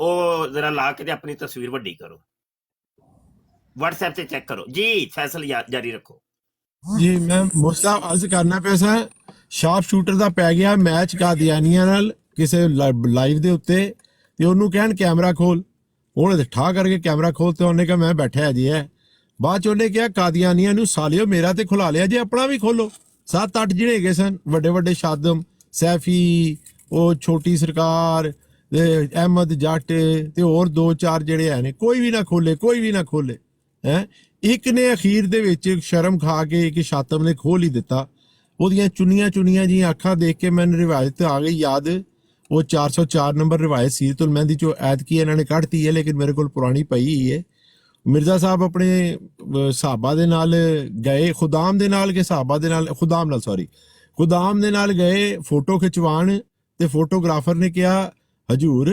Speaker 2: ਉਹ ਜ਼ਰਾ ਲਾ ਕੇ ਤੇ ਆਪਣੀ ਤਸਵੀਰ ਵੱਡੀ ਕਰੋ, WhatsApp ਤੇ ਚੈੱਕ ਕਰੋ ਜੀ। ਫੈਸਲ ਜਾਰੀ ਰੱਖੋ
Speaker 7: ਜੀ। ਮੈਂ ਮੁਸਤਾ ਅਰਜ਼ ਕਰਨਾ ਪਿਆ ਸਾਂ, ਸ਼ਾਰਪ ਸ਼ੂਟਰ ਦਾ ਪੈ ਗਿਆ ਮੈਚ ਕਾਦੀਆਨੀਆਂ ਨਾਲ ਕਿਸੇ ਲਾਈਵ ਦੇ ਉੱਤੇ, ਤੇ ਉਹਨੂੰ ਕਹਿਣ ਕੈਮਰਾ ਖੋਲ, ਉਹਨੇ ਤੇ ਠਾ ਕਰਕੇ ਕੈਮਰਾ ਖੋਲ, ਤੇ ਉਹਨੇ ਕਿਹਾ ਮੈਂ ਬੈਠਾ ਜੀ ਹੈ। ਬਾਅਦ ਚ ਉਹਨੇ ਕਿਹਾ ਕਾਦੀਆਨੀਆਂ ਨੂੰ ਸਾਲਿਓ ਮੇਰਾ ਤੇ ਖੁਲਾ ਲਿਆ ਜੇ, ਆਪਣਾ ਵੀ ਖੋਲੋ। 7-8 ਜਿਹੜੇ ਹੈਗੇ ਸਨ ਵੱਡੇ ਵੱਡੇ ਸ਼ਾਦਮ ਸੈਫੀ, ਉਹ ਛੋਟੀ ਸਰਕਾਰ, ਅਹਿਮਦ ਜੱਟ ਤੇ ਹੋਰ 2-4 ਜਿਹੜੇ ਹੈ ਨੇ, ਕੋਈ ਵੀ ਨਾ ਖੋਲੇ, ਕੋਈ ਵੀ ਨਾ ਖੋਲੇ ਹੈ। ਇੱਕ ਨੇ ਅਖੀਰ ਦੇ ਵਿੱਚ ਸ਼ਰਮ ਖਾ ਕੇ ਇੱਕ ਸ਼ਾਤਮ ਨੇ ਖੋਲ ਹੀ ਦਿੱਤਾ। ਉਹਦੀਆਂ ਚੁੰਨੀਆਂ ਜੀਆਂ ਅੱਖਾਂ ਦੇਖ ਕੇ ਮੈਨੂੰ ਰਿਵਾਇਤ ਆ ਗਈ ਯਾਦ, ਉਹ 404 ਨੰਬਰ ਰਿਵਾਇਤ ਸੀਰਤੁਲ ਮਹਿੰਦੀ ਚੋਂ ਐਤਕੀ ਇਹਨਾਂ ਨੇ ਕੱਢਤੀ ਹੈ, ਲੇਕਿਨ ਮੇਰੇ ਕੋਲ ਪੁਰਾਣੀ ਪਈ ਹੀ ਹੈ। ਮਿਰਜ਼ਾ ਸਾਹਿਬ ਆਪਣੇ ਸਹਾਬਾ ਦੇ ਨਾਲ ਗਏ, ਖੁਦਾਮ ਦੇ ਨਾਲ ਕਿ ਸਹਾਬਾ ਦੇ ਨਾਲ, ਖੁਦਾਮ ਦੇ ਨਾਲ ਗਏ ਫੋਟੋ ਖਿਚਵਾਣ, ਤੇ ਫੋਟੋਗ੍ਰਾਫਰ ਨੇ ਕਿਹਾ ਹਜੂਰ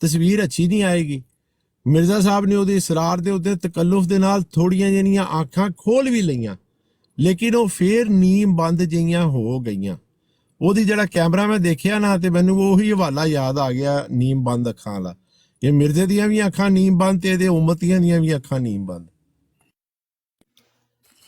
Speaker 7: ਤਸਵੀਰ ਅੱਛੀ ਨਹੀਂ ਆਏਗੀ। ਮਿਰਜ਼ਾ ਸਾਹਿਬ ਨੇ ਉਹਦੇ ਇਸਰਾਰ ਦੇ ਉੱਤੇ ਤਕੱਲੁਫ ਦੇ ਨਾਲ ਥੋੜੀਆਂ ਜਿਹੜੀਆਂ ਅੱਖਾਂ ਖੋਲ ਵੀ ਲਈਆਂ, ਲੇਕਿਨ ਉਹ ਫੇਰ ਨੀਮ ਬੰਦ ਜਿਹੀਆਂ ਹੋ ਗਈਆਂ। ਉਹਦੀ ਜਿਹੜਾ ਕੈਮਰਾ ਮੈਂ ਦੇਖਿਆ ਨਾ, ਤੇ ਮੈਨੂੰ ਉਹੀ ਹਵਾਲਾ ਯਾਦ ਆ ਗਿਆ ਨੀਮ ਬੰਦ ਅੱਖਾਂ ਵਾਲਾ। ਇਹ ਮਿਰਜ਼ੇ ਦੀਆਂ ਵੀ ਅੱਖਾਂ ਨੀਮ ਬੰਦ ਤੇ ਇਹਦੇ ਉਮਤੀਆਂ ਦੀਆਂ ਵੀ ਅੱਖਾਂ ਨੀਮ ਬੰਦ।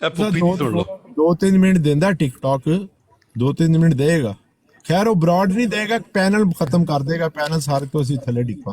Speaker 8: ਇਹ ਪੁੱਪੀ ਦੀ ਸੁਣ ਲਓ
Speaker 7: 2-3 ਮਿੰਟ ਦਿੰਦਾ ਟਿਕਟੌਕ 2-3 ਮਿੰਟ ਦੇਗਾ ਖੈਰ ਉਹ ਬ੍ਰੌਡ ਨਹੀਂ ਦੇਗਾ ਪੈਨਲ ਖਤਮ ਕਰ ਦੇਗਾ ਪੈਨਲ ਸਾਰੇ ਤੋਂ ਅਸੀਂ ਥੱਲੇ ਡਿੱਪਾ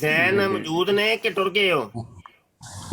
Speaker 2: ਜ਼ੈਨ ਮੌਜੂਦ ਨੇ ਕਿ ਟੁਰ ਗਏ ਹੋ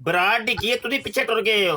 Speaker 2: ਬਰਾੜ ਡਿੱਗੀ ਤੁਸੀਂ ਪਿੱਛੇ ਟੁਰ ਗਏ ਹੋ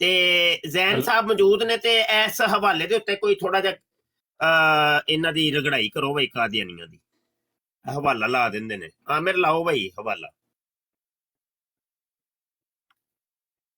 Speaker 2: ਤੇ ਜ਼ੈਨ ਸਾਹਿਬ ਮੌਜੂਦ ਨੇ ਤੇ ਇਸ ਹਵਾਲੇ ਦੇ ਉੱਤੇ ਕੋਈ ਥੋੜਾ ਜਿਹਾ ਇਹਨਾਂ ਦੀ ਰਗੜਾਈ ਕਰੋ ਬਈ ਕਾਦੀਆਨੀਆਂ ਦੀ ਹਵਾਲਾ ਲਾ ਦਿੰਦੇ ਨੇ ਆਮਿਰ ਲਾਓ ਬਈ ਹਵਾਲਾ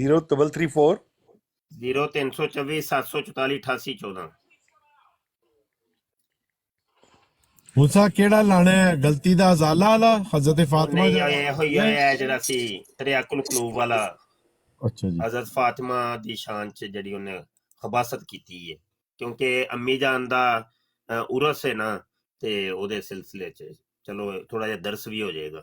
Speaker 8: 0334
Speaker 2: 0324 744 8814
Speaker 7: ਮੁਸਾ ਕਿਹੜਾ ਲਾਣਾ ਹੈ ਗਲਤੀ ਦਾ ਅਜ਼ਾਲਾ ਵਾਲਾ ਹਜ਼ਰਤ ਫਾਤਿਮਾ
Speaker 2: ਨਹੀਂ ਇਹ ਹੋਈ ਹੈ ਜਿਹੜਾ ਸੀ ਤਰਿਆਕੁਲ ਕਲੂਬ ਵਾਲਾ
Speaker 7: ਅੱਛਾ ਜੀ
Speaker 2: ਹਜ਼ਰਤ ਫਾਤਿਮਾ ਦੀ ਸ਼ਾਨ ਚ ਜਿਹੜੀ ਉਹਨੇ ਖਬਾਸਤ ਕੀਤੀ ਹੈ ਕਿਉਂਕਿ ਅੰਮੀ ਜਾਨ ਦਾ ਉਰਸ ਹੈ ਨਾ ਤੇ ਉਹਦੇ ਸਿਲਸਿਲੇ ਚ ਚਲੋ ਥੋੜਾ ਜਿਹਾ ਦਰਸ ਵੀ ਹੋ ਜਾਏਗਾ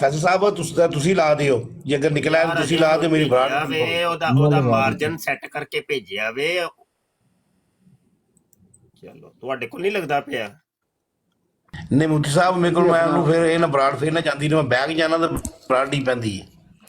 Speaker 4: ਫੈਸਲ ਸਾਹਿਬ ਤੁਸੀਂ ਲਾ ਦਿਓ ਜੇ ਅਗਰ ਨਿਕਲਿਆ ਤਾਂ ਤੁਸੀਂ ਲਾ ਦਿਓ ਮੇਰੀ
Speaker 2: ਭੇਜਿਆ
Speaker 4: ਬਰਾਡ
Speaker 2: ਵੇ ਉਹਦਾ ਮਾਰਜਨ ਸੈੱਟ ਕਰਕੇ ਭੇਜਿਆ ਵੇ ਚਲੋ ਤੁਹਾਡੇ ਕੋਲ ਨਹੀਂ ਲੱਗਦਾ ਪਿਆ
Speaker 4: ਨਹੀਂ ਮੁਫਤੀ ਸਾਹਿਬ ਮੇਰੇ ਕੋਲ ਮੈਂ ਉਹਨੂੰ ਫਿਰ ਇਹ ਨਾ ਬਰਾਡ ਫੇਰ ਨਾ ਜਾਂਦੀ ਨੇ ਮੈਂ ਬੈਗ ਜਾਣਾ ਤਾਂ ਬਰਾਡ ਹੀ ਪੈਂਦੀ ਹੈ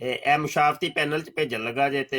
Speaker 2: ਇਹ ਮੁਸ਼ਾਫਤੀ ਪੈਨਲ ਚ ਭੇਜਣ ਲੱਗਾ ਜੇ ਤੇ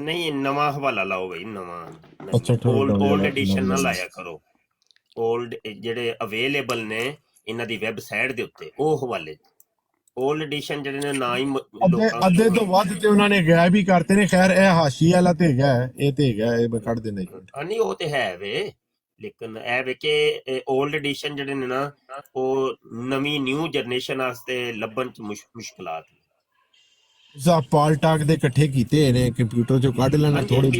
Speaker 2: ਨਹੀਂ ਨਵਾਂ ਹਵਾਲਾ ਲਾਓ ਬਈ ਨਵਾਂ
Speaker 7: ਅੱਛਾ, ਠੀਕ ਹੈ,
Speaker 2: 올ਡ
Speaker 7: ਨਵਾਂ
Speaker 2: ਐਡੀਸ਼ਨ ਨਾ
Speaker 7: ਲਾਓ।
Speaker 2: ਲਾਇਆ ਕਰੋ 올ਡ ਜਿਹੜੇ ਅਵੇਲੇਬਲ ਨੇ ਇਹਨਾਂ ਦੀ ਵੈਬਸਾਈਟ ਦੇ ਉੱਤੇ ਉਹ ਹਵਾਲੇ 올ਡ ਐਡੀਸ਼ਨ ਜਿਹੜੇ ਨੇ ਨਾ ਹੀ
Speaker 7: ਅੱਧੇ ਤੋਂ ਵੱਧ ਤੇ ਉਹਨਾਂ ਨੇ ਗਾਇਬ ਹੀ ਕਰਤੇ ਨੇ ਖੈਰ ਇਹ ਹਾਸ਼ੀ ਵਾਲਾ ਤੇ ਹੈਗਾ ਇਹ ਤੇ ਹੈਗਾ ਇਹ ਮੈਂ ਕੱਢ ਦੇਣਾ
Speaker 2: ਨਹੀਂ ਉਹ ਤੇ ਹੈ ਵੇ ਲੇਕਿਨ ਇਹ ਵੇ ਕਿ 올ਡ ਐਡੀਸ਼ਨ ਜਿਹੜੇ ਨੇ ਨਾ ਉਹ ਨਵੀਂ ਨਿਊ ਜਨਰੇਸ਼ਨ ਵਾਸਤੇ ਲੱਭਣ ਚ ਮੁਸ਼ਕਲਾਤ ਨੇ
Speaker 7: ਸਾ ਪਾਲ ਟਾਕ ਦੇ ਇਕੱਠੇ ਕੀਤੇ ਨੇ ਕੰਪਿਊਟਰ ਚੋਂ ਕੱਢ ਲੈਣਾ ਥੋੜੇ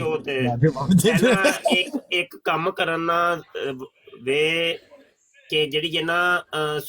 Speaker 2: ਇੱਕ ਕੰਮ ਕਰਨਾ ਵੇ ਕਿ ਜਿਹੜੀ ਹੈ ਨਾ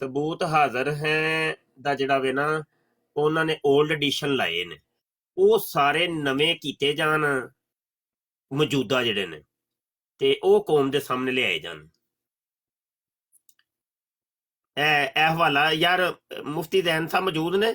Speaker 2: ਸਬੂਤ ਹਾਜ਼ਰ ਹੈ ਦਾ ਜਿਹੜਾ ਵੇ ਨਾ ਉਹਨਾਂ ਨੇ 올ਡ ਐਡੀਸ਼ਨ ਲਾਏ ਨੇ ਉਹ ਸਾਰੇ ਨਵੇਂ ਕੀਤੇ ਜਾਣ ਮੌਜੂਦਾ ਜਿਹੜੇ ਨੇ ਤੇ ਉਹ ਕੌਮ ਦੇ ਸਾਹਮਣੇ ਲਿਆਏ ਜਾਣ ਇਹ ਹਵਾਲਾ ਯਾਰ ਮੁਫਤੀ ਜ਼ੈਨ ਸਾਹਿਬ ਮੌਜੂਦ ਨੇ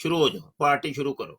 Speaker 2: ਸ਼ੁਰੂ ਹੋ ਜਾਓ ਪਾਰਟੀ ਸ਼ੁਰੂ ਕਰੋ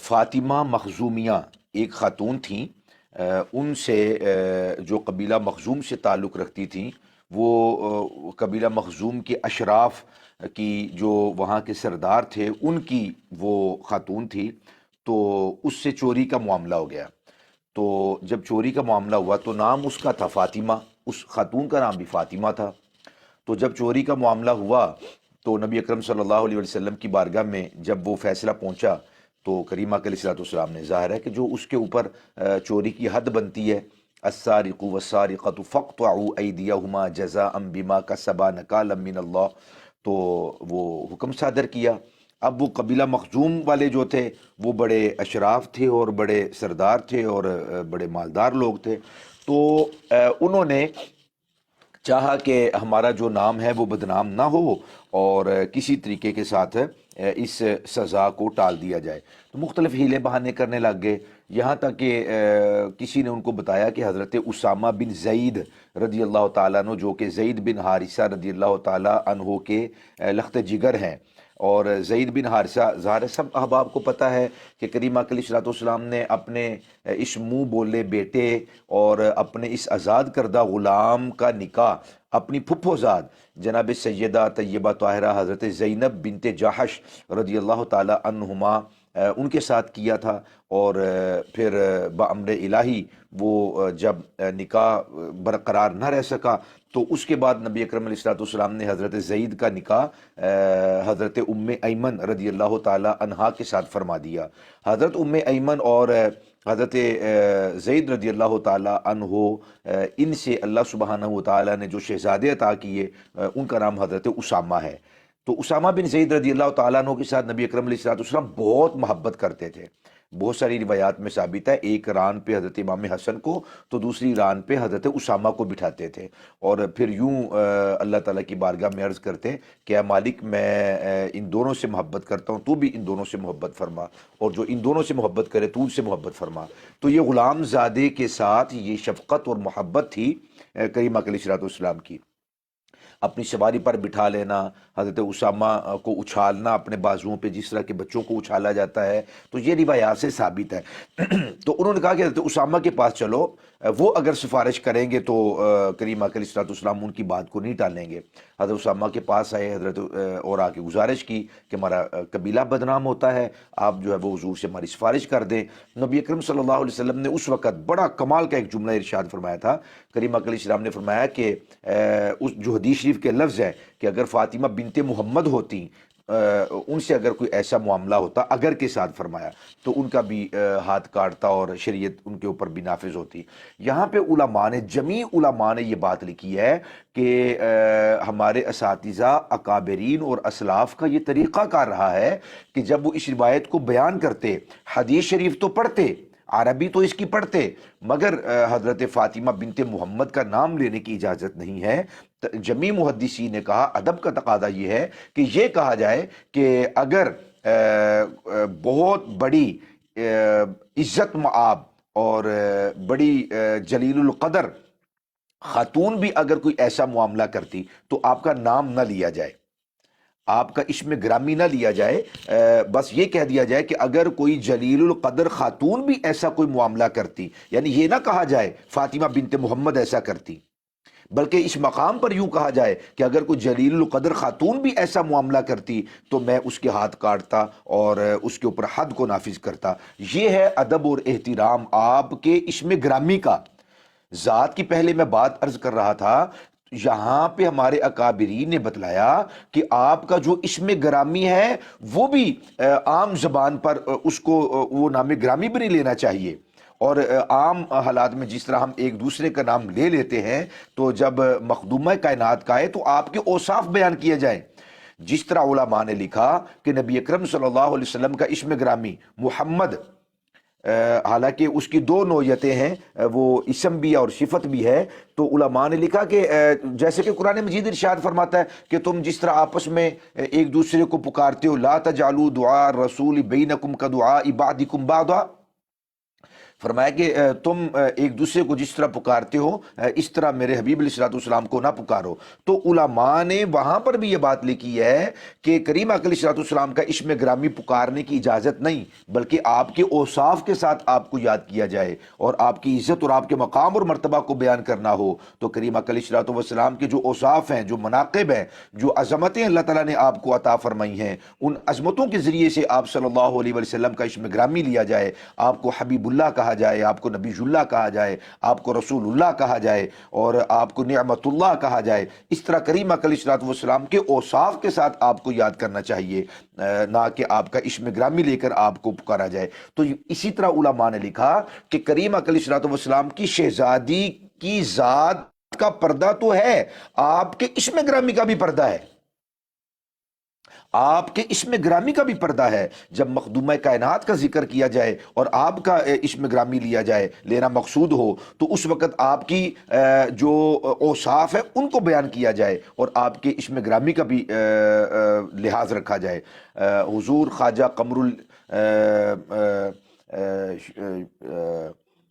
Speaker 3: فاطمہ مخزومیہ ایک خاتون تھیں، ان سے جو قبیلہ مخزوم سے تعلق رکھتی تھیں، وہ قبیلہ مخزوم کے اشراف کی جو وہاں کے سردار تھے ان کی وہ خاتون تھی، تو اس سے چوری کا معاملہ ہو گیا۔ تو جب چوری کا معاملہ ہوا تو نام اس کا تھا فاطمہ، اس خاتون کا نام بھی فاطمہ تھا۔ تو جب چوری کا معاملہ ہوا تو نبی اکرم صلی اللہ علیہ وسلم کی بارگاہ میں جب وہ فیصلہ پہنچا تو کریم علیہ الصلوۃ والسلام نے، ظاہر ہے کہ جو اس کے اوپر چوری کی حد بنتی ہے، السارق والسارقۃ فاقطعوا ایدیہما جزاء بما کسبا نکالا من اللہ، تو وہ حکم صادر کیا۔ اب وہ قبیلہ مخزوم والے جو تھے وہ بڑے اشراف تھے اور بڑے سردار تھے اور بڑے مالدار لوگ تھے، تو انہوں نے چاہا کہ ہمارا جو نام ہے وہ بدنام نہ ہو اور کسی طریقے کے ساتھ اس سزا کو ٹال دیا جائے، تو مختلف ہیلے بہانے کرنے لگ گئے، یہاں تک کہ کسی نے ان کو بتایا کہ حضرت اسامہ بن زید رضی اللہ تعالیٰ عنہ، جو کہ زید بن حارثہ رضی اللہ تعالیٰ عنہ کے لخت جگر ہیں، اور زید بن حارثہ، ظاہر سب احباب کو پتہ ہے کہ کریم علیہ الصلوۃ والسلام نے اپنے اس منہ بولے بیٹے اور اپنے اس آزاد کردہ غلام کا نکاح اپنی پھپھو زاد جناب سیدہ طیبہ طاہرہ حضرت زینب بنت جحش رضی اللہ تعالی عنہما ان کے ساتھ کیا تھا، اور پھر بامر الہی وہ جب نکاح برقرار نہ رہ سکا تو اس کے بعد نبی اکرم علیہ الصلوۃ والسلام نے حضرت زید کا نکاح حضرت ام ایمن رضی اللہ تعالی عنہا کے ساتھ فرما دیا۔ حضرت ام ایمن اور حضرت زید رضی اللہ تعالی عنہ، ان سے اللہ سبحانہ و تعالی نے جو شہزادے عطا کیے ان کا نام حضرت اسامہ ہے۔ تو اسامہ بن زید رضی اللہ تعالیٰ عنہ کے ساتھ نبی اکرم علیہ الصلوۃ والسلام بہت محبت کرتے تھے۔ بہت ساری روایات میں ثابت ہے، ایک ران پہ حضرت امام حسن کو تو دوسری ران پہ حضرت اسامہ کو بٹھاتے تھے، اور پھر یوں اللہ تعالیٰ کی بارگاہ میں عرض کرتے کہ اے مالک، میں ان دونوں سے محبت کرتا ہوں، تو بھی ان دونوں سے محبت فرما، اور جو ان دونوں سے محبت کرے تو ان سے محبت فرما۔ تو یہ غلام زادے کے ساتھ یہ شفقت اور محبت تھی کریم علیہ الصلوۃ والسلام کی۔ اپنی سواری پر بٹھا لینا، حضرت اسامہ کو اچھالنا اپنے بازوؤں پہ جس طرح کے بچوں کو اچھالا جاتا ہے، تو یہ روایات سے ثابت ہے۔ تو انہوں نے کہا کہ حضرت اسامہ کے پاس چلو، وہ اگر سفارش کریں گے تو کریم علیہ الصلوۃ والسلام ان کی بات کو نہیں ٹالیں گے۔ حضرت اسامہ کے پاس آئے حضرت اور آ کے گزارش کی کہ ہمارا قبیلہ بدنام ہوتا ہے، آپ جو ہے وہ حضور سے ہماری سفارش کر دیں۔ نبی اکرم صلی اللہ علیہ وسلم نے اس وقت بڑا کمال کا ایک جملہ ارشاد فرمایا تھا۔ کریم علیہ السلام نے فرمایا کہ اس جو حدیث شریف کے لفظ ہے کہ اگر فاطمہ بنت محمد ہوتی، ان سے اگر کوئی ایسا معاملہ ہوتا، اگر کے ساتھ فرمایا، تو ان کا بھی ہاتھ کاٹتا اور شریعت ان کے اوپر بھی نافذ ہوتی۔ یہاں پہ علماء نے، جمیع علماء نے یہ بات لکھی ہے کہ ہمارے اساتذہ اکابرین اور اسلاف کا یہ طریقہ کار رہا ہے کہ جب وہ اس روایت کو بیان کرتے، حدیث شریف تو پڑھتے، عربی تو اس کی پڑھتے، مگر حضرت فاطمہ بنت محمد کا نام لینے کی اجازت نہیں ہے۔ جمیع محدثین نے کہا، ادب کا تقاضا یہ ہے کہ یہ کہا جائے کہ اگر بہت بڑی عزت مآب اور بڑی جلیل القدر خاتون بھی اگر کوئی ایسا معاملہ کرتی تو آپ کا نام نہ لیا جائے، آپ کا اسم گرامی نہ لیا جائے، بس یہ کہہ دیا جائے کہ اگر کوئی جلیل القدر خاتون بھی ایسا کوئی معاملہ کرتی، یعنی یہ نہ کہا جائے فاطمہ بنت محمد ایسا کرتی، بلکہ اس مقام پر یوں کہا جائے کہ اگر کوئی جلیل القدر خاتون بھی ایسا معاملہ کرتی تو میں اس کے ہاتھ کاٹتا اور اس کے اوپر حد کو نافذ کرتا۔ یہ ہے ادب اور احترام آپ کے اسم گرامی کا۔ ذات کی پہلے میں بات عرض کر رہا تھا، یہاں پہ ہمارے اکابرین نے بتلایا کہ آپ کا جو اسم گرامی ہے وہ بھی عام زبان پر اس کو وہ نام گرامی بھی نہیں لینا چاہیے، اور عام حالات میں جس طرح ہم ایک دوسرے کا نام لے لیتے ہیں تو جب مخدومہ کائنات کا ہے تو آپ کے اوصاف بیان کیے جائیں۔ جس طرح علماء نے لکھا کہ نبی اکرم صلی اللہ علیہ وسلم کا اسم گرامی محمد، حالانکہ اس کی دو نوعیتیں ہیں، وہ اسم بھی اور صفت بھی ہے، تو علماء نے لکھا کہ جیسے کہ قرآن مجید ارشاد فرماتا ہے کہ تم جس طرح آپس میں ایک دوسرے کو پکارتے ہو، لا تجعلوا دعاء الرسول بینکم کدعاء بعضکم بعضا، فرمایا کہ تم ایک دوسرے کو جس طرح پکارتے ہو اس طرح میرے حبیب علیہ السلام کو نہ پکارو. تو علماء نے وہاں پر بھی یہ بات لکھی ہے کہ کریم آقا علیہ السلام کا اسم گرامی پکارنے کی اجازت نہیں، بلکہ آپ کے اوصاف کے ساتھ آپ کو یاد کیا جائے اور آپ کی عزت اور آپ کے مقام اور مرتبہ کو بیان کرنا ہو. تو کریم آقا علیہ السلام کے جو اوصاف ہیں، جو مناقب ہیں، جو عظمتیں اللہ تعالیٰ نے آپ کو عطا فرمائی ہیں، ان عظمتوں کے ذریعے سے آپ صلی اللہ علیہ وسلم کا اسم گرامی لیا جائے، آپ کو حبیب اللہ کہا جائے، آپ کو نبی اللہ کہا جائے، آپ کو رسول اللہ کہا جائے اور آپ کو نعمت اللہ کہا جائے. اس طرح کریم آقا علیہ السلام کے اوصاف کے ساتھ آپ کو یاد کرنا چاہیے، نہ کہ آپ کا اسم گرامی لے کر آپ کو پکارا جائے. تو اسی طرح علماء نے لکھا کہ کریم آقا علیہ السلام کی شہزادی کی ذات کا پردہ تو ہے، آپ کے اسم گرامی کا بھی پردہ ہے، آپ کے اسم گرامی کا بھی پردہ ہے. جب مخدومہ کائنات کا ذکر کیا جائے اور آپ کا اسم گرامی لیا جائے، لینا مقصود ہو، تو اس وقت آپ کی جو اوصاف ہے ان کو بیان کیا جائے اور آپ کے اسم گرامی کا بھی لحاظ رکھا جائے. حضور خواجہ قمر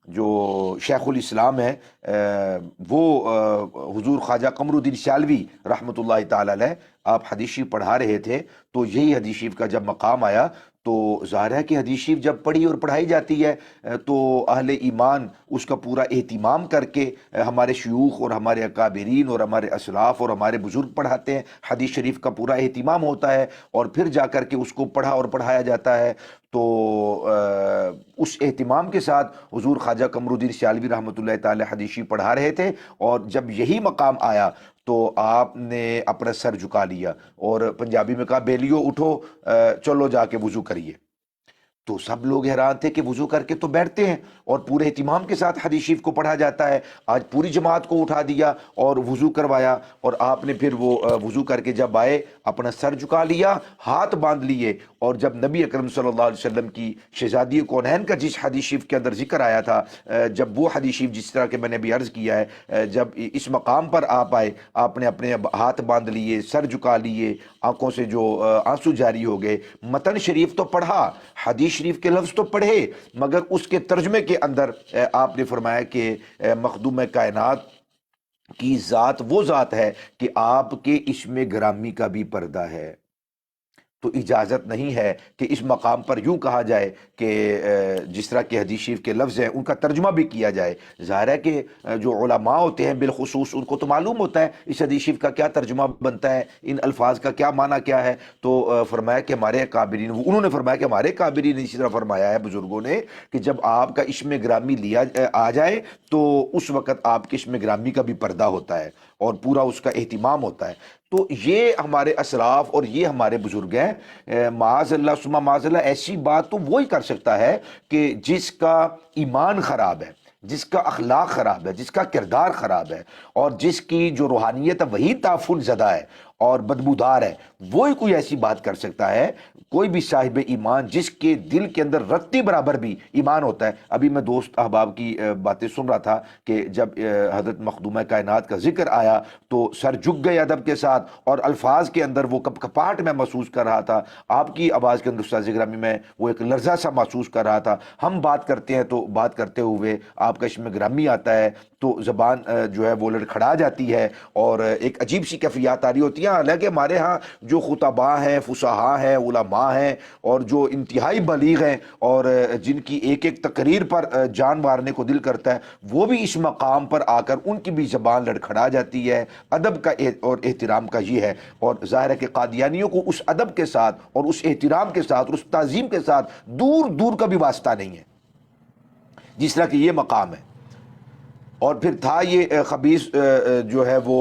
Speaker 3: جو شیخ الاسلام ہے، وہ حضور خواجہ قمر الدین سیالوی رحمۃ اللہ تعالی علیہ، آپ حدیث شریف پڑھا رہے تھے تو یہی حدیث شریف کا جب مقام آیا تو ظاہر ہے کہ حدیث شریف جب پڑھی اور پڑھائی جاتی ہے تو اہل ایمان اس کا پورا اہتمام کر کے ہمارے شیوخ اور ہمارے اکابرین اور ہمارے اسلاف اور ہمارے بزرگ پڑھاتے ہیں، حدیث شریف کا پورا اہتمام ہوتا ہے اور پھر جا کر کے اس کو پڑھا اور پڑھایا جاتا ہے. تو اس اہتمام کے ساتھ حضور خواجہ قمر الدین سیالوی رحمۃ اللہ تعالی حدیث شریف پڑھا رہے تھے اور جب یہی مقام آیا تو آپ نے اپنا سر جھکا لیا اور پنجابی میں کہا بیلیو اٹھو، چلو جا کے وضو کریے. تو سب لوگ حیران تھے کہ وضو کر کے تو بیٹھتے ہیں اور پورے اہتمام کے ساتھ حدیث شریف کو پڑھا جاتا ہے، آج پوری جماعت کو اٹھا دیا اور وضو کروایا اور آپ نے پھر وہ وضو کر کے جب آئے اپنا سر جھکا لیا، ہاتھ باندھ لیے اور جب نبی اکرم صلی اللہ علیہ وسلم کی شہزادی کونین کا جس حدیث شریف کے اندر ذکر آیا تھا، جب وہ حدیث شریف جس طرح کہ میں نے بھی عرض کیا ہے، جب اس مقام پر آپ آئے، آپ نے اپنے ہاتھ باندھ لیے، سر جھکا لیے، آنکھوں سے جو آنسو جاری ہو گئے. متن شریف تو پڑھا، حدیث شریف کے لفظ تو پڑھے، مگر اس کے ترجمے کے اندر آپ نے فرمایا کہ مخدوم کائنات کی ذات وہ ذات ہے کہ آپ کے اسم گرامی کا بھی پردہ ہے. تو اجازت نہیں ہے کہ اس مقام پر یوں کہا جائے کہ جس طرح کہ حدیث شریف کے لفظ ہیں ان کا ترجمہ بھی کیا جائے. ظاہر ہے کہ جو علماء ہوتے ہیں بالخصوص ان کو تو معلوم ہوتا ہے اس حدیث شریف کا کیا ترجمہ بنتا ہے، ان الفاظ کا کیا معنی کیا ہے. تو فرمایا کہ ہمارے اکابرین، انہوں نے فرمایا کہ ہمارے اکابرین نے اسی طرح فرمایا ہے بزرگوں نے کہ جب آپ کا اسم گرامی لیا آ جائے تو اس وقت آپ کے اسم گرامی کا بھی پردہ ہوتا ہے اور پورا اس کا اہتمام ہوتا ہے. تو یہ ہمارے اسلاف اور یہ ہمارے بزرگ ہیں. معاذ اللہ ثم معاذ اللہ ایسی بات تو وہی کر سکتا ہے کہ جس کا ایمان خراب ہے، جس کا اخلاق خراب ہے، جس کا کردار خراب ہے اور جس کی جو روحانیت ہے وہی تعفن زدہ ہے اور بدبودار ہے، وہی کوئی ایسی بات کر سکتا ہے. کوئی بھی صاحب ایمان جس کے دل کے اندر رتی برابر بھی ایمان ہوتا ہے. ابھی میں دوست احباب کی باتیں سن رہا تھا کہ جب حضرت مخدومہ کائنات کا ذکر آیا تو سر جھک گئے ادب کے ساتھ اور الفاظ کے اندر وہ کپاہٹ میں محسوس کر رہا تھا. آپ کی آواز کے اندر استاد گرامی میں وہ ایک لرزہ سا محسوس کر رہا تھا. ہم بات کرتے ہیں تو بات کرتے ہوئے آپ کا اسم گرامی آتا ہے تو زبان جو ہے وہ لڑکھڑا جاتی ہے اور ایک عجیب سی کیفیات آ رہی ہوتی ہیں. حالانکہ ہمارے ہاں جو خطباء ہیں، فصحاء ہیں، علماء ہیں اور جو انتہائی بلیغ ہیں اور جن کی ایک ایک تقریر پر جان مارنے کو دل کرتا ہے، وہ بھی اس مقام پر آ کر ان کی بھی زبان لڑکھڑا جاتی ہے. ادب کا اور احترام کا یہ ہے. اور ظاہر ہے کہ قادیانیوں کو اس ادب کے ساتھ اور اس احترام کے ساتھ اور اس تعظیم کے ساتھ دور دور کا بھی واسطہ نہیں ہے جس طرح کہ یہ مقام ہے. اور پھر تھا یہ خبیث جو ہے وہ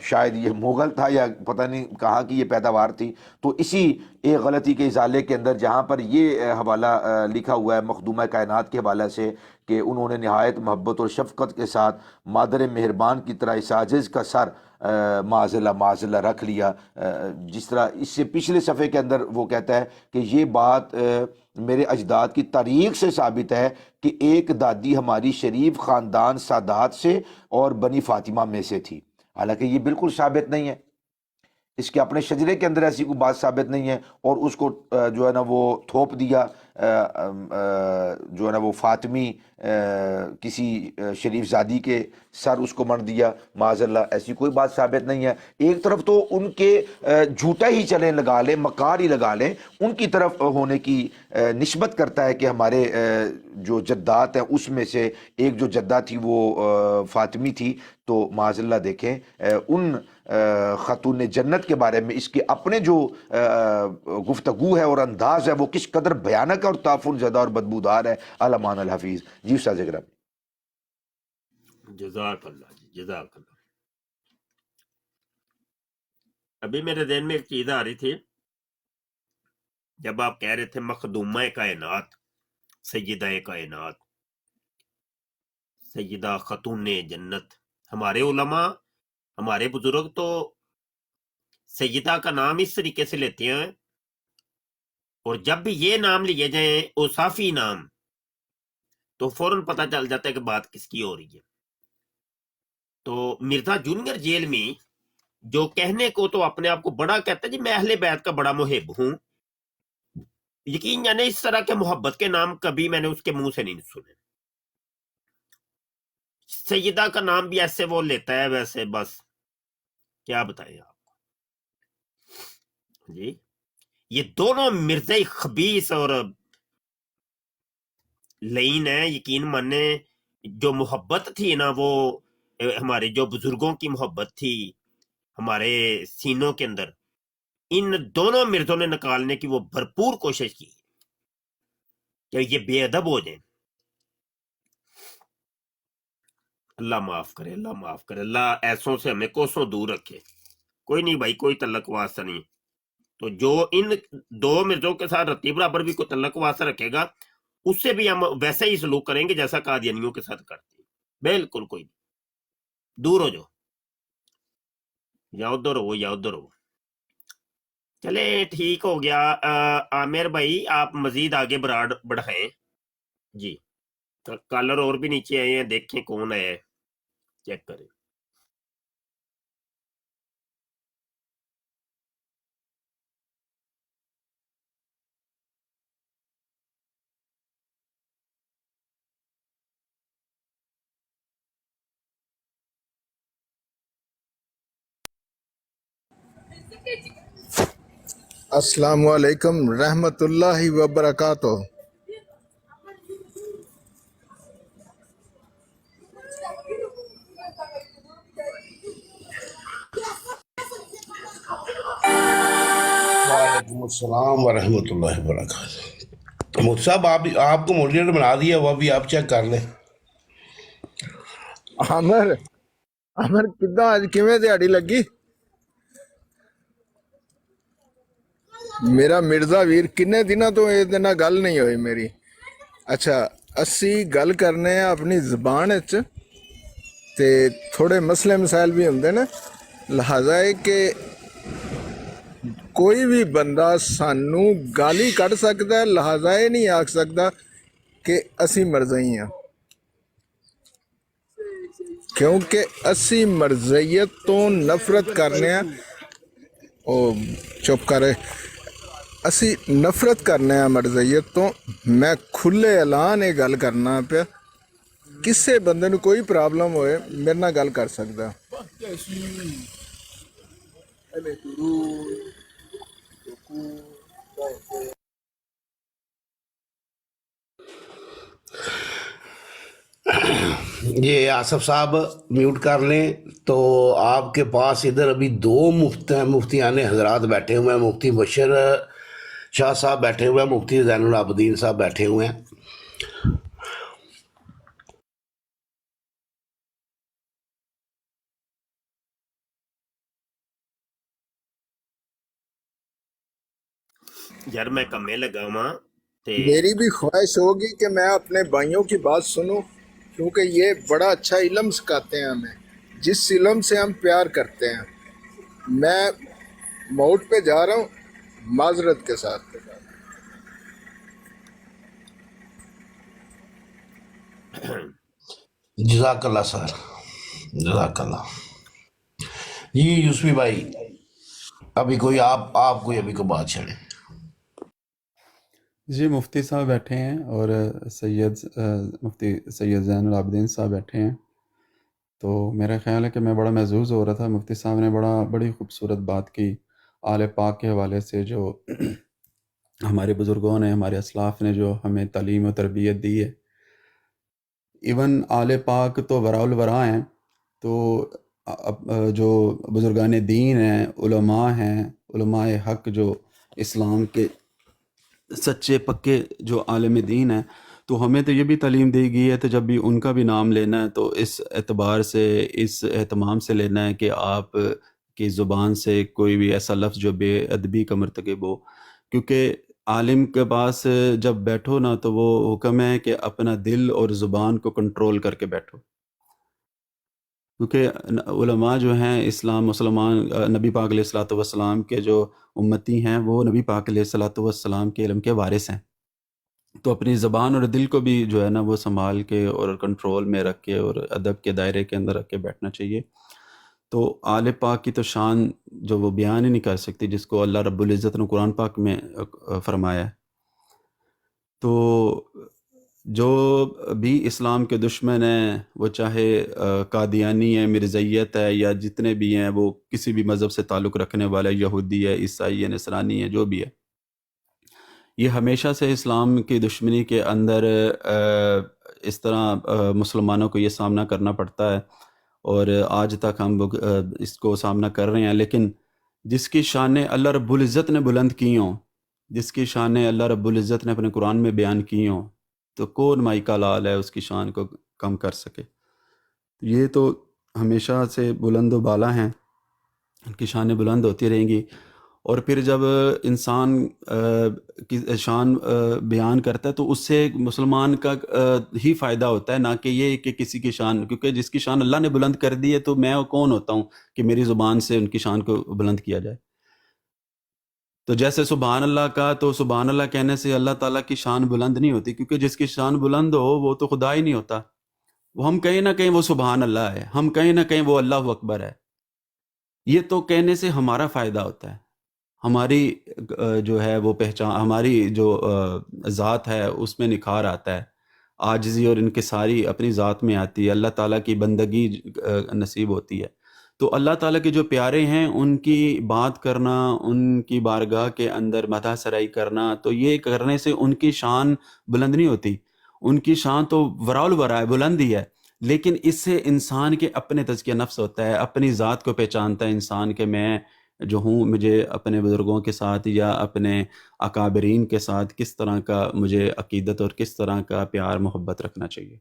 Speaker 3: شاید یہ مغل تھا یا پتہ نہیں کہاں کی یہ پیداوار تھی. تو اسی ایک غلطی کے ازالے کے اندر جہاں پر یہ حوالہ لکھا ہوا ہے مخدومہ کائنات کے حوالے سے کہ انہوں نے نہایت محبت اور شفقت کے ساتھ مادر مہربان کی طرح اس عاجز کا سر معاذ اللہ رکھ لیا. جس طرح اس سے پچھلے صفحے کے اندر وہ کہتا ہے کہ یہ بات میرے اجداد کی تاریخ سے ثابت ہے کہ ایک دادی ہماری شریف خاندان سادات سے اور بنی فاطمہ میں سے تھی. حالانکہ یہ بالکل ثابت نہیں ہے. اس کے اپنے شجرے کے اندر ایسی کوئی بات ثابت نہیں ہے، اور اس کو جو ہے نا وہ تھوپ دیا، جو ہے نا وہ فاطمی کسی شریف زادی کے سر اس کو مر دیا معاذ اللہ، ایسی کوئی بات ثابت نہیں ہے۔ ایک طرف تو ان کے جھوٹا ہی چلیں لگا لیں، مکار ہی لگا لیں، ان کی طرف ہونے کی نسبت کرتا ہے کہ ہمارے جو جدات ہیں اس میں سے ایک جو جدہ تھی وہ فاطمی تھی، تو معاذ اللہ دیکھیں ان خاتون جنت کے بارے میں اس کے اپنے جو گفتگو ہے اور انداز ہے وہ کس قدر بھیانک اور تعفن زدہ اور بدبودار ہے۔ علمان الحفیظ جی استاذ اکرم۔
Speaker 2: جزاک اللہ جی، جزاک اللہ۔ ابھی میرے ذہن میں ایک چیز آ رہی تھی، جب آپ کہہ رہے تھے مخدومہ کائنات، سیدہ کائنات، سیدہ خاتون جنت، ہمارے علماء، ہمارے بزرگ تو سیدہ کا نام اس طریقے سے لیتے ہیں، اور جب بھی یہ نام لیے جائیں اوصافی نام تو فوراً پتہ چل جاتا ہے کہ بات کس کی ہو رہی ہے۔ تو مرزا جونیئر جیل میں جو کہنے کو تو اپنے آپ کو بڑا کہتا ہے جی میں اہل بیت کا بڑا محب ہوں، یقین جانے اس طرح کے محبت کے نام کبھی میں نے اس کے منہ سے نہیں سنے۔ سیدہ کا نام بھی ایسے وہ لیتا ہے، ویسے بس کیا بتائیں آپ کو جی۔ یہ دونوں مرزائی خبیث اور لعین ہیں، یقین مانے جو محبت تھی نا، وہ ہمارے جو بزرگوں کی محبت تھی ہمارے سینوں کے اندر، ان دونوں مرزوں نے نکالنے کی وہ بھرپور کوشش کی کہ یہ بے ادب ہو جائیں۔ اللہ معاف کرے، اللہ معاف کرے، اللہ ایسوں سے ہمیں کوسوں دور رکھے۔ کوئی نہیں بھائی، کوئی تعلق واسطہ نہیں، تو جو ان دو مرزوں کے ساتھ رتی برابر بھی کوئی تعلق واسطہ رکھے گا اس سے بھی ہم ویسا ہی سلوک کریں گے جیسا قادیانیوں کے ساتھ کرتے ہیں۔ بالکل کوئی نہیں، دور ہو جاؤ، یا ادھر ہو یا ادھر ہو۔ چلے ٹھیک ہو گیا۔ عامر بھائی آپ مزید آگے بڑھائیں جی۔ کالر اور بھی نیچے آئے ہیں، دیکھیں کون ہے، چیک کریں۔
Speaker 9: السلام علیکم رحمۃ اللہ وبرکاتہ۔
Speaker 4: وعلیکم السلام ورحمۃ اللہ وبرکاتہ۔ مفتی صاحب آپ کو ماڈریٹر بنا دیا، وہ بھی آپ چیک کر لیں۔
Speaker 9: عامر کداں اج کیویں دیہڑی لگی؟ میرا مرزا ویر کنے دنوں تو یہ گل نہیں ہوئی میری۔ اچھا اسی گل کرنے ہیں اپنی زبان تے تھوڑے مسئلے مسائل بھی ہوندے نا، لہذا ہے کہ کوئی بھی بندہ سانو گالی کٹ سکتا ہے، لہذا یہ نہیں آکھ سکتا کہ اسی مرزائی ہیں، کیونکہ اسی مرزیت تو نفرت کرنے ہیں۔ او چپ کرے، اسی نفرت کرنے ہیں مرزیت تو۔ میں کھلے اعلان یہ گل کرنا پیا، کسے بندے نو کوئی پرابلم ہوئے میرے نال گل کر سکتا۔
Speaker 4: یہ آصف صاحب میوٹ کر لیں۔ تو آپ کے پاس ادھر ابھی دو مفتیان حضرات بیٹھے ہوئے ہیں، مفتی بشر شاہ صاحب بیٹھے ہوئے ہیں، مفتی زین العابدین صاحب بیٹھے ہوئے ہیں۔
Speaker 2: یار میں کمے لگا ہوا تے
Speaker 9: میری بھی خواہش ہوگی کہ میں اپنے بھائیوں کی بات سنوں، کیونکہ یہ بڑا اچھا علم سکھاتے ہیں ہمیں، جس علم سے ہم پیار کرتے ہیں۔ میں موت پہ جا رہا ہوں معذرت کے ساتھ۔
Speaker 4: جزاک اللہ سر، جزاک اللہ۔ جی یوسفی بھائی ابھی کوئی آپ کوئی ابھی کو بات چھڑے.
Speaker 10: جی مفتی صاحب بیٹھے ہیں اور مفتی سید زین العابدین صاحب بیٹھے ہیں. تو میرا خیال ہے کہ میں بڑا محظوظ ہو رہا تھا. مفتی صاحب نے بڑی خوبصورت بات کی آل پاک کے حوالے سے، جو ہمارے بزرگوں نے، ہمارے اسلاف نے جو ہمیں تعلیم و تربیت دی ہے. ایون آل پاک تو وراء الورا ہیں، تو جو بزرگان دین ہیں، علماء حق جو اسلام کے سچے پکے جو عالم دین ہیں، تو ہمیں تو یہ بھی تعلیم دی گئی ہے، تو جب بھی ان کا بھی نام لینا ہے تو اس اعتبار سے، اس اہتمام سے لینا ہے کہ آپ کی زبان سے کوئی بھی ایسا لفظ جو بے ادبی کا مرتکب ہو. کیونکہ عالم کے پاس جب بیٹھو نا تو وہ حکم ہے کہ اپنا دل اور زبان کو کنٹرول کر کے بیٹھو. کیونکہ علماء جو ہیں اسلام مسلمان، نبی پاک علیہ الصلوۃ والسلام کے جو امتی ہیں، وہ نبی پاک علیہ الصلوۃ والسلام کے علم کے وارث ہیں. تو اپنی زبان اور دل کو بھی جو ہے نا وہ سنبھال کے اور کنٹرول میں رکھ کے اور ادب کے دائرے کے اندر رکھ کے بیٹھنا چاہیے. تو آل پاک کی تو شان جو وہ بیان ہی نہیں کر سکتی، جس کو اللہ رب العزت نے قرآن پاک میں فرمایا ہے. تو جو بھی اسلام کے دشمن ہیں، وہ چاہے قادیانی ہے، مرزائیت ہے، یا جتنے بھی ہیں، وہ کسی بھی مذہب سے تعلق رکھنے والے، یہودی ہے، عیسائی ہے، نصرانی ہے، جو بھی ہے، یہ ہمیشہ سے اسلام کی دشمنی کے اندر اس طرح مسلمانوں کو یہ سامنا کرنا پڑتا ہے، اور آج تک ہم اس کو سامنا کر رہے ہیں. لیکن جس کی شانیں اللہ رب العزت نے بلند کی ہوں، جس کی شانیں اللہ رب العزت نے اپنے قرآن میں بیان کی ہوں، تو کون مائی کا لال ہے اس کی شان کو کم کر سکے. یہ تو ہمیشہ سے بلند و بالا ہیں، ان کی شانیں بلند ہوتی رہیں گی. اور پھر جب انسان کی شان بیان کرتا ہے تو اس سے مسلمان کا ہی فائدہ ہوتا ہے، نہ کہ یہ کہ کسی کی شان، کیونکہ جس کی شان اللہ نے بلند کر دی ہے تو میں کون ہوتا ہوں کہ میری زبان سے ان کی شان کو بلند کیا جائے. تو جیسے سبحان اللہ کا، تو سبحان اللہ کہنے سے اللہ تعالیٰ کی شان بلند نہیں ہوتی، کیونکہ جس کی شان بلند ہو وہ تو خدا ہی نہیں ہوتا. وہ ہم کہیں نہ کہیں وہ سبحان اللہ ہے، ہم کہیں نہ کہیں وہ اللہ اکبر ہے. یہ تو کہنے سے ہمارا فائدہ ہوتا ہے، ہماری جو ہے وہ پہچان، ہماری جو ذات ہے اس میں نکھار آتا ہے، عاجزی اور انکساری اپنی ذات میں آتی ہے، اللہ تعالیٰ کی بندگی نصیب ہوتی ہے. تو اللہ تعالیٰ کے جو پیارے ہیں ان کی بات کرنا، ان کی بارگاہ کے اندر مدح سرائی کرنا، تو یہ کرنے سے ان کی شان بلند نہیں ہوتی. ان کی شان تو وراء الورا ہے، بلند ہی ہے، لیکن اس سے انسان کے اپنے تزکیہ نفس ہوتا ہے، اپنی ذات کو پہچانتا ہے انسان کہ میں جو ہوں، مجھے اپنے بزرگوں کے ساتھ یا اپنے اکابرین کے ساتھ کس طرح کا مجھے عقیدت اور کس طرح کا پیار محبت رکھنا چاہیے.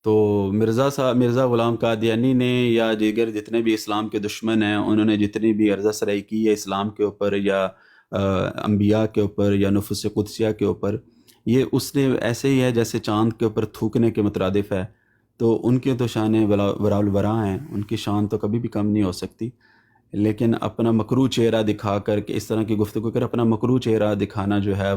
Speaker 10: تو مرزا غلام قادیانی نے یا دیگر جتنے بھی اسلام کے دشمن ہیں، انہوں نے جتنی بھی عرضہ سرائی کی ہے اسلام کے اوپر یا انبیاء کے اوپر یا نفوس قدسیہ کے اوپر، یہ اس نے ایسے ہی ہے جیسے چاند کے اوپر تھوکنے کے مترادف ہے. تو ان کے تو شانیں وراء الورا ہیں، ان کی شان تو کبھی بھی کم نہیں ہو سکتی. لیکن اپنا مکروہ چہرہ دکھا کر کے اس طرح کی گفتگو کر اپنا مکروہ چہرہ دکھانا جو ہے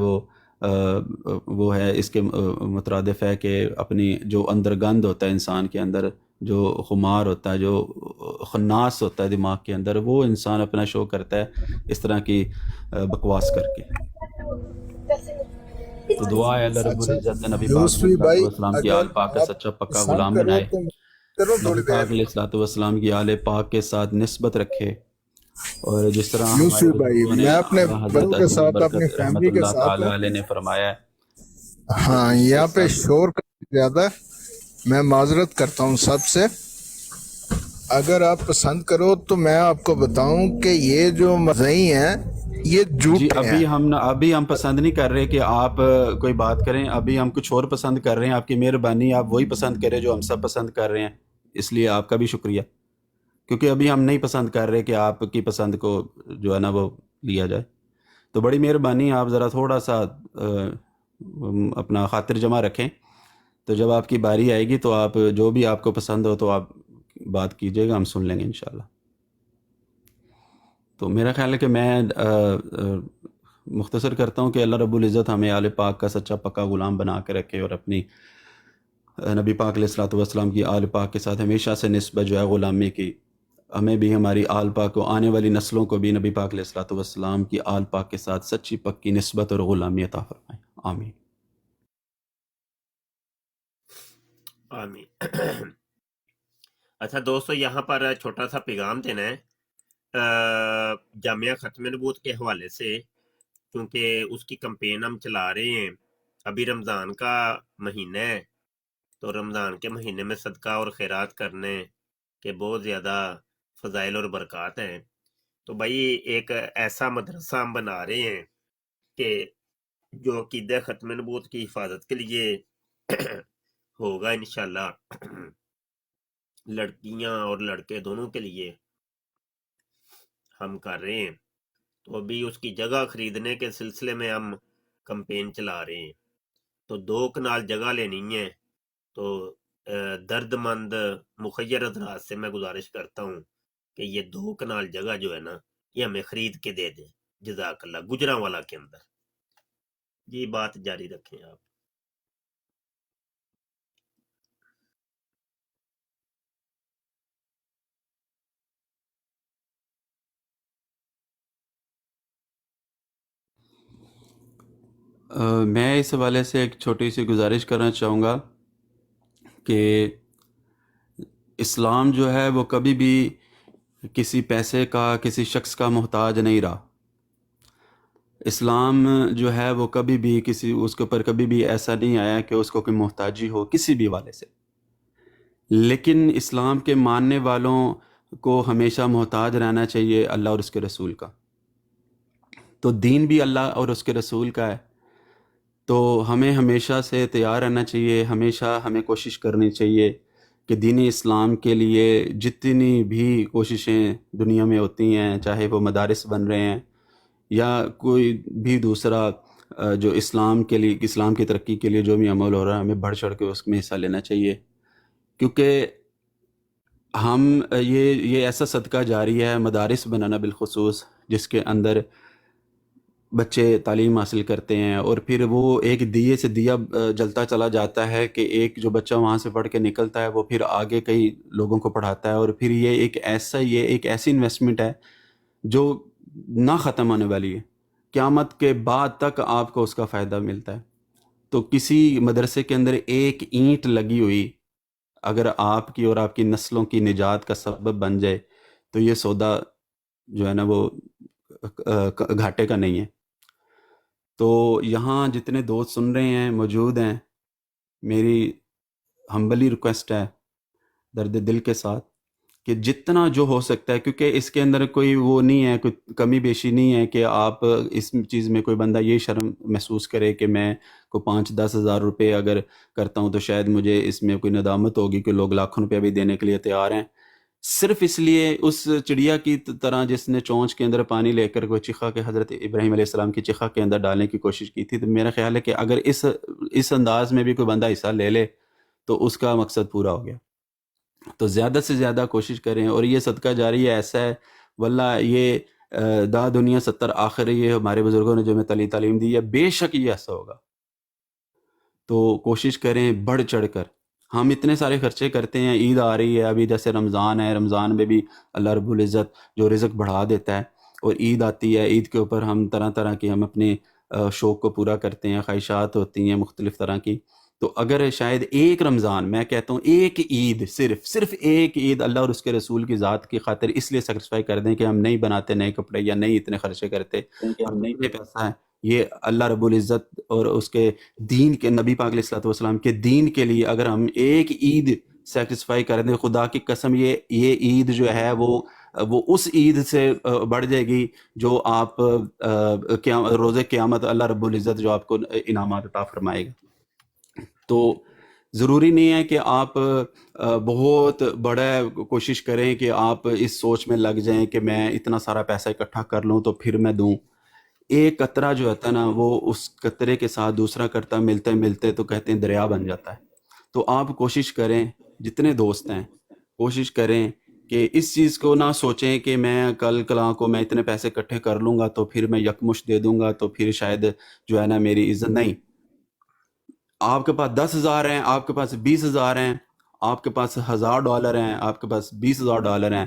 Speaker 10: وہ ہے اس کے مترادف ہے کہ اپنی جو اندر گند ہوتا ہے انسان کے اندر، جو خمار ہوتا ہے، جو خناس ہوتا ہے دماغ کے اندر، وہ انسان اپنا شو کرتا ہے اس طرح کی بکواس کر کے. تو دعا ہے اللہ رب العزت نبی پاک
Speaker 9: یوسفی
Speaker 10: علیہ
Speaker 9: بھائی
Speaker 10: السلام کی
Speaker 9: اگر
Speaker 10: آل پاک کا
Speaker 9: آپ
Speaker 10: سچا پکا
Speaker 9: پسند
Speaker 10: غلام
Speaker 9: کرو
Speaker 10: بنائے،
Speaker 9: تو کرو
Speaker 10: نبی
Speaker 9: تھوڑی دیر.
Speaker 10: پاک علیہ السلام کی آل پاک کے ساتھ نسبت رکھے، اور جس طرح ہمارے
Speaker 9: یوسفی بھائی
Speaker 10: بزرگوں نے
Speaker 9: میں اپنے
Speaker 10: حضرت
Speaker 9: بڑوں کے
Speaker 10: علی
Speaker 9: ساتھ اپنی
Speaker 10: برکت رحمت
Speaker 9: فیملی کے
Speaker 10: اللہ
Speaker 9: ساتھ
Speaker 10: تعالی
Speaker 9: ہوں.
Speaker 10: علیہ نے فرمایا ہے.
Speaker 9: ہاں یہاں پہ شور کافی زیادہ ہے، میں معذرت کرتا ہوں سب سے. اگر آپ پسند کرو تو میں آپ کو بتاؤں کہ یہ جو مزئی ہیں یہ
Speaker 10: جی
Speaker 9: جھوٹے ہیں.
Speaker 10: ابھی ہم پسند نہیں کر رہے کہ آپ کوئی بات کریں، ابھی ہم کچھ اور پسند کر رہے ہیں. آپ کی مہربانی، آپ وہی پسند کریں جو ہم سب پسند کر رہے ہیں، اس لیے آپ کا بھی شکریہ. کیونکہ ابھی ہم نہیں پسند کر رہے کہ آپ کی پسند کو جو ہے نا وہ لیا جائے. تو بڑی مہربانی، آپ ذرا تھوڑا سا اپنا خاطر جمع رکھیں. تو جب آپ کی باری آئے گی تو آپ جو بھی آپ کو پسند ہو تو آپ بات کیجئے گا، ہم سن لیں گے انشاءاللہ. تو میرا خیال ہے کہ میں مختصر کرتا ہوں کہ اللہ رب العزت ہمیں آل پاک کا سچا پکا غلام بنا کے رکھے، اور اپنی نبی پاک علیہ الصلوۃ والسلام کی آل پاک کے ساتھ ہمیشہ سے نسبت جو ہے غلامی کی ہمیں بھی ہماری آل پاک کو آنے والی نسلوں کو بھی نبی پاک علیہ الصلوۃ والسلام کی آل پاک کے ساتھ سچی پکی نسبت اور غلامی عطا فرمائے، آمین۔
Speaker 2: آمین۔ اچھا دوستو، یہاں پر چھوٹا سا پیغام دینا ہے جامعہ ختم نبوت کے حوالے سے، کیونکہ اس کی کمپین ہم چلا رہے ہیں۔ ابھی رمضان کا مہینہ ہے، تو رمضان کے مہینے میں صدقہ اور خیرات کرنے کے بہت زیادہ فضائل اور برکات ہیں۔ تو بھائی ایک ایسا مدرسہ ہم بنا رہے ہیں کہ جو عقیدہ ختم نبوت کی حفاظت کے لیے ہوگا انشاءاللہ، لڑکیاں اور لڑکے دونوں کے لیے ہم کر رہے ہیں۔ تو ابھی اس کی جگہ خریدنے کے سلسلے میں ہم کمپین چلا رہے ہیں۔ تو 2 کنال جگہ لینی ہے، تو درد مند مخیر حضرات سے میں گزارش کرتا ہوں کہ یہ 2 کنال جگہ جو ہے نا، یہ ہمیں خرید کے دے دیں، جزاک اللہ، گجرانوالا کے اندر۔ یہ بات جاری رکھیں آپ۔
Speaker 10: میں اس حوالے سے ایک چھوٹی سی گزارش کرنا چاہوں گا کہ اسلام جو ہے وہ کبھی بھی کسی پیسے کا، کسی شخص کا محتاج نہیں رہا۔ اسلام جو ہے وہ کبھی بھی اس کے اوپر کبھی بھی ایسا نہیں آیا کہ اس کو کوئی محتاجی ہو کسی بھی والے سے، لیکن اسلام کے ماننے والوں کو ہمیشہ محتاج رہنا چاہیے اللہ اور اس کے رسول کا۔ تو دین بھی اللہ اور اس کے رسول کا ہے، تو ہمیں ہمیشہ سے تیار رہنا چاہیے، ہمیشہ ہمیں کوشش کرنی چاہیے کہ دین اسلام کے لیے جتنی بھی کوششیں دنیا میں ہوتی ہیں، چاہے وہ مدارس بن رہے ہیں یا کوئی بھی دوسرا جو اسلام کے لیے، اسلام کی ترقی کے لیے جو بھی عمل ہو رہا ہے، ہمیں بڑھ چڑھ کے اس میں حصہ لینا چاہیے، کیونکہ ہم یہ ایسا صدقہ جاری ہے، مدارس بنانا بالخصوص، جس کے اندر بچے تعلیم حاصل کرتے ہیں، اور پھر وہ ایک دیے سے دیا جلتا چلا جاتا ہے کہ ایک جو بچہ وہاں سے پڑھ کے نکلتا ہے وہ پھر آگے کئی لوگوں کو پڑھاتا ہے، اور پھر یہ ایک ایسی انویسٹمنٹ ہے جو نہ ختم ہونے والی ہے، قیامت کے بعد تک آپ کو اس کا فائدہ ملتا ہے۔ تو کسی مدرسے کے اندر ایک اینٹ لگی ہوئی اگر آپ کی اور آپ کی نسلوں کی نجات کا سبب بن جائے تو یہ سودا جو ہے نا وہ گھاٹے کا نہیں ہے۔ تو یہاں جتنے دوست سن رہے ہیں، موجود ہیں، میری ہمبلی ریکویسٹ ہے درد دل کے ساتھ کہ جتنا جو ہو سکتا ہے، کیونکہ اس کے اندر کوئی وہ نہیں ہے، کوئی کمی بیشی نہیں ہے کہ آپ اس چیز میں کوئی بندہ یہ شرم محسوس کرے کہ میں کو 5-10 ہزار روپے اگر کرتا ہوں تو شاید مجھے اس میں کوئی ندامت ہوگی کہ لوگ لاکھوں روپے بھی دینے کے لیے تیار ہیں، صرف اس لیے اس چڑیا کی طرح جس نے چونچ کے اندر پانی لے کر کوئی چیخا کے حضرت ابراہیم علیہ السلام کی چیخا کے اندر ڈالنے کی کوشش کی تھی۔ تو میرا خیال ہے کہ اگر اس انداز میں بھی کوئی بندہ حصہ لے لے تو اس کا مقصد پورا ہو گیا۔ تو زیادہ سے زیادہ کوشش کریں، اور یہ صدقہ جاری ایسا ہے واللہ، یہ دا دنیا 70 آخر، یہ ہمارے بزرگوں نے جو ہمیں تعلیم دی ہے، بے شک یہ ایسا ہوگا۔ تو کوشش کریں بڑھ چڑھ کر۔ ہم اتنے سارے خرچے کرتے ہیں، عید آ رہی ہے، ابھی جیسے رمضان ہے، رمضان میں بھی اللہ رب العزت جو رزق بڑھا دیتا ہے، اور عید آتی ہے، عید کے اوپر ہم طرح طرح کی ہم اپنے شوق کو پورا کرتے ہیں، خواہشات ہوتی ہیں مختلف طرح کی۔ تو اگر شاید ایک رمضان، میں کہتا ہوں ایک عید، صرف ایک عید اللہ اور اس کے رسول کی ذات کی خاطر اس لیے سیکریفائی کر دیں کہ ہم نہیں بناتے نئے کپڑے یا نہیں اتنے خرچے کرتے، ہم نہیں پیسہ ہے، یہ اللہ رب العزت اور اس کے دین کے، نبی پاک علیہ الصلوۃ والسلام کے دین کے لیے اگر ہم ایک عید سیکریفائی کر دیں، خدا کی قسم یہ عید جو ہے وہ اس عید سے بڑھ جائے گی جو آپ روز قیامت اللہ رب العزت جو آپ کو انعامات عطا فرمائے گا۔ تو ضروری نہیں ہے کہ آپ بہت بڑا کوشش کریں کہ آپ اس سوچ میں لگ جائیں کہ میں اتنا سارا پیسہ اکٹھا کر لوں تو پھر میں دوں۔ ایک قطرہ جو ہوتا ہے نا، وہ اس قطرے کے ساتھ دوسرا قطرہ ملتے تو کہتے ہیں دریا بن جاتا ہے۔ تو آپ کوشش کریں، جتنے دوست ہیں کوشش کریں کہ اس چیز کو نہ سوچیں کہ میں کل کلاں کو میں اتنے پیسے اکٹھے کر لوں گا تو پھر میں یکمشت دے دوں گا تو پھر شاید جو ہے نا میری عزت نہیں۔ آپ کے پاس 10,000 ہیں، آپ کے پاس 20,000 ہیں، آپ کے پاس $1,000 ہیں، آپ کے پاس $20,000 ہیں،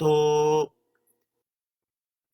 Speaker 2: تو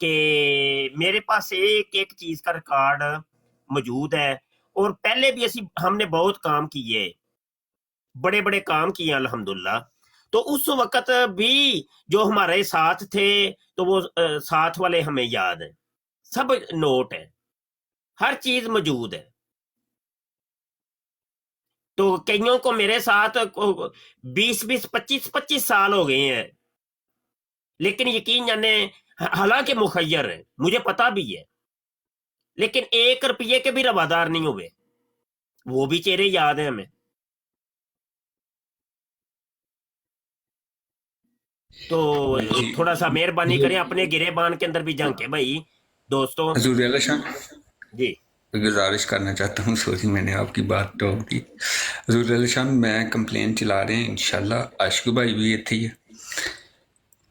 Speaker 2: کہ میرے پاس ایک ایک چیز کا ریکارڈ موجود ہے، اور پہلے بھی ہم نے بہت کام کیے، بڑے بڑے کام کیے الحمدللہ. تو اس وقت بھی جو ہمارے ساتھ تھے تو وہ ساتھ والے ہمیں یاد ہیں، سب نوٹ ہے، ہر چیز موجود ہے. تو کئیوں کو میرے ساتھ 25 سال ہو گئے ہیں، لیکن یقین جانے حالانکہ مخیر ہے، مجھے پتا بھی ہے، لیکن 1 روپیے کے بھی روادار نہیں ہوئے. وہ بھی چہرے یاد ہیں ہمیں. تو تھوڑا سا مہربانی کریں اپنے گرے بان کے اندر بھی جھانکیں بھائی دوستوں.
Speaker 11: حضور اعلی شان
Speaker 2: جی
Speaker 11: گزارش کرنا چاہتا ہوں، سوری میں نے آپ کی بات ٹوک دی. حضور علیہ شان میں کمپلین چلا رہے ہیں انشاءاللہ. عاشق بھائی بھی اتھے ہی ہے،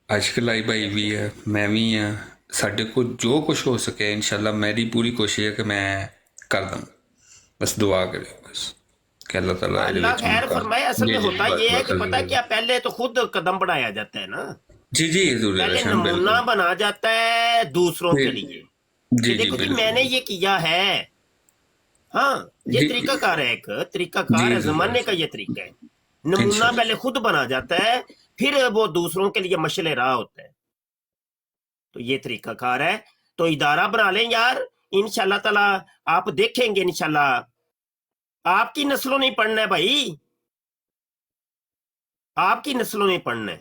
Speaker 11: عاشق لائی بھائی بھی ہے، میں بھی ہاں. ساڈے کو جو کچھ ہو سکے انشاءاللہ میری پوری کوشش ہے کہ میں کر دوں. بس دعا کرے بس کہ اللہ تعالیٰ
Speaker 2: اللہ خیر فرمائے. اصل میں ہوتا یہ ہے کہ پتہ کیا، پہلے تو خود قدم بڑھایا جاتا ہے نا،
Speaker 11: جی جی حضور علیہ
Speaker 2: پہلے
Speaker 11: شان
Speaker 2: نمونہ
Speaker 11: بالکل
Speaker 2: بنا جاتا ہے دوسروں کے لیے.
Speaker 11: جی جی
Speaker 2: دیکھو جی میں نے
Speaker 11: بالکل
Speaker 2: یہ کیا ہے، ہاں یہ
Speaker 11: جی
Speaker 2: طریقہ کار ہے، ایک طریقہ کار
Speaker 11: جی
Speaker 2: ہے،
Speaker 11: حضور
Speaker 2: زمانے
Speaker 11: علیہ
Speaker 2: کا
Speaker 11: شان
Speaker 2: یہ طریقہ ہے. نمونہ
Speaker 11: انشاءاللہ
Speaker 2: پہلے خود بنا جاتا ہے، پھر وہ دوسروں کے لیے مشعل راہ ہوتا ہے. تو یہ طریقہ کار ہے. تو ادارہ بنا لیں یار، انشاءاللہ تعالی آپ دیکھیں گے انشاءاللہ. آپ کی نسلوں نہیں پڑھنا ہے بھائی، آپ کی نسلوں نہیں پڑھنا ہے،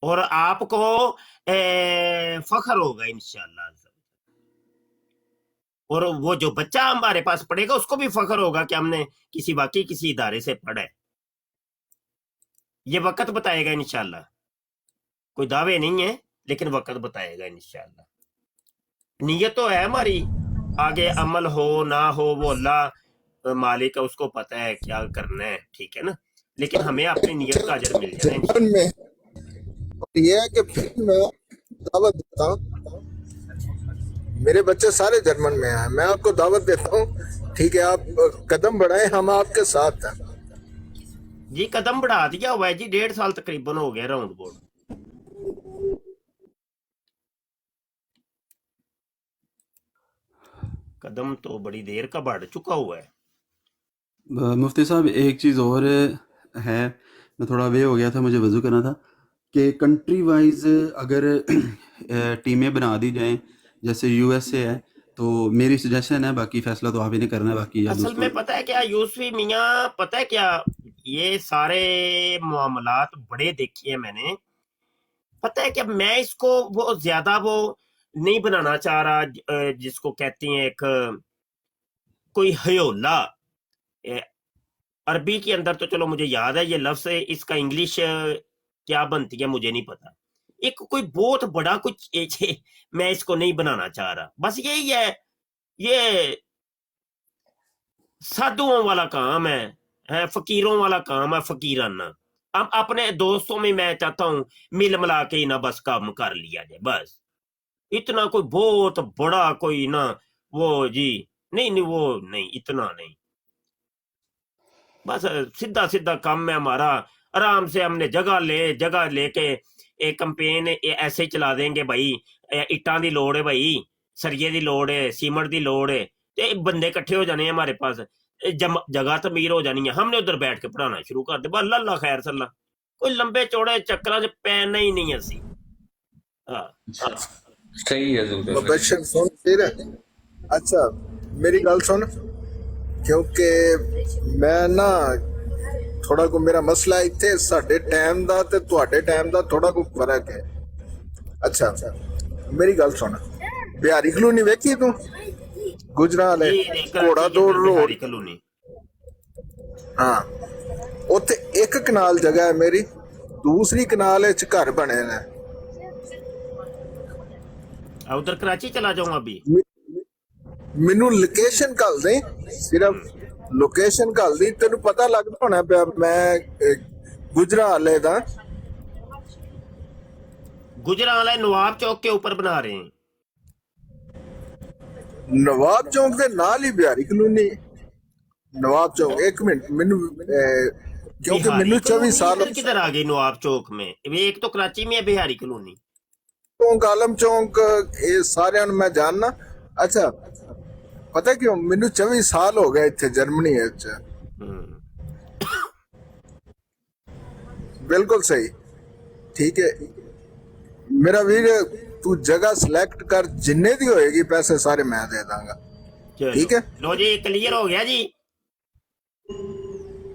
Speaker 2: اور آپ کو فخر ہوگا انشاءاللہ. اور وہ جو بچہ ہمارے پاس پڑھے گا اس کو بھی فخر ہوگا کہ ہم نے کسی ادارے سے پڑھا ہے. یہ وقت بتائے گا انشاءاللہ. کوئی دعوے نہیں ہے لیکن وقت بتائے گا انشاءاللہ. نیت تو ہے ہماری، آگے عمل ہو نہ ہو وہ اللہ مالک ہے، اس کو پتہ ہے کیا کرنا ہے، ٹھیک ہے نا. لیکن ہمیں اپنی نیت کا اجر مل جانا
Speaker 9: جرمن
Speaker 2: انشاءاللہ.
Speaker 9: میں یہ ہے کہ پھر میں دعوت دیتا ہوں، میرے بچے سارے جرمن میں ہیں، میں آپ کو دعوت دیتا ہوں، ٹھیک ہے آپ قدم بڑھائیں، ہم آپ کے ساتھ ہیں.
Speaker 2: جی قدم بڑھا دیا ہوا ہے جی، 1.5 سال تقریباً ہو گیا راؤنڈ بورڈ. قدم تو بڑی دیر کا بڑھ چکا ہوا ہے.
Speaker 10: مفتی صاحب ایک چیز اور ہے، میں تھوڑا وے ہو گیا تھا، مجھے وضو کرنا تھا، کہ کنٹری وائز اگر ٹیمیں بنا دی جائیں، جیسے یو ایس اے ہے، تو میری سجیشن ہے، باقی فیصلہ تو آپ ہی نے کرنا ہے، باقی آپ
Speaker 2: اصل میں پتہ ہے کیا یوسفی میاں، پتہ ہے کیا، یہ سارے معاملات بڑے دیکھے ہیں میں نے. پتہ ہے کہ میں اس کو وہ زیادہ وہ نہیں بنانا چاہ رہا، جس کو کہتے ہیں ایک کوئی ہیولا. عربی کے اندر تو چلو مجھے یاد ہے یہ لفظ ہے، اس کا انگلش کیا بنتی ہے مجھے نہیں پتا. ایک کوئی بہت بڑا کچھ میں اس کو نہیں بنانا چاہ رہا. بس یہی ہے، یہ سادھوؤں والا کام ہے، فقیروں والا کام ہے، فقیرانہ. اب اپنے دوستوں میں چاہتا ہوں مل ملا کے ہی نہ بس کام کر لیا جائے، بس اتنا کوئی بہت بڑا کوئی نہ وہ جی نہیں وہ نہیں، اتنا نہیں. بس سیدھا سیدھا کام ہے ہمارا، آرام سے ہم نے جگہ لے کے ایک کمپین ایسے چلا دیں گے بھائی. اٹاں دی لوڑ ہے بھائی، سریے دی لوڑ ہے، سیمنٹ دی لوڑ ہے، بندے کٹھے ہو جانے ہیں ہمارے پاس، جگہ تعمیر ہو جانی ہے، ہم نے ادھر بیٹھ کے پڑھانا شروع کر دے. بس اللہ خیر صلی اللہ، کوئی لمبے چوڑے چکراں چ پینا ہی نہیں اسی. ہاں
Speaker 11: صحیح ہے حضور علیہ شان.
Speaker 9: مبشر سن پھر اچھا میری گل سن، کیونکہ میں نا تھوڑا کو میرا مسئلہ اتنے ساڈے ٹائم دا تے تواڈے ٹائم دا تھوڑا کو فرق ہے. اچھا میری گل سن، بہاری کلونی ویکھی تو گجرا والے گھوڑا دوڑ روڈ،
Speaker 2: کلونی،
Speaker 9: ہاں اوتھے 1 کنال جگہ ہے میری، دوسری کنال وچ گھر بنے نے.
Speaker 2: ادھر کراچی چلا جاؤں ابھی.
Speaker 9: مینو لوکیشن کل دیں، صرف لوکیشن کل دی، تینوں پتہ لگدا ہونا پیا میں گجرا والے دا.
Speaker 2: گجرا والے نواب چوک کے اوپر بنا رہے ہیں.
Speaker 9: نواب چوک دے نال ہی بہاری کلونی. نواب چوک 1 منٹ مینو کیونکہ
Speaker 2: بہاری
Speaker 9: مینو 24
Speaker 2: کلونی
Speaker 9: سال
Speaker 2: ادھر کدھر آ گئی نواب چوک میں؟ ایک تو کراچی میں ہے بہاری کلونی.
Speaker 9: ਚੌਂਕ ਆਲਮ ਚੌਂਕ ਇਹ ਸਾਰਿਆਂ ਨੂੰ ਮੈਂ ਜਾਣਨਾ। ਅੱਛਾ ਪਤਾ ਕਿਉਂ ਮੈਨੂੰ 24 ਸਾਲ ਹੋ ਗਏ ਇੱਥੇ ਜਰਮਨੀ ਵਿੱਚ। ਬਿਲਕੁਲ ਸਹੀ ਠੀਕ ਹੈ ਮੇਰਾ ਵੀਰ ਤੂੰ ਜਗ੍ਹਾ ਸਿਲੈਕਟ ਕਰ ਜਿੰਨੇ ਦੀ ਹੋਏਗੀ ਪੈਸੇ ਸਾਰੇ ਮੈਂ ਦੇ ਦਾਂਗਾ ਠੀਕ ਹੈ।
Speaker 2: ਲੋ ਜੀ ਕਲੀਅਰ ਹੋ ਗਿਆ ਜੀ।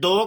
Speaker 2: 2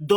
Speaker 2: 2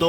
Speaker 2: 2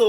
Speaker 2: 2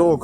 Speaker 9: 2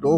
Speaker 9: 2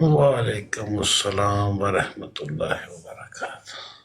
Speaker 4: وعلیکم السلام ورحمۃ اللہ وبرکاتہ.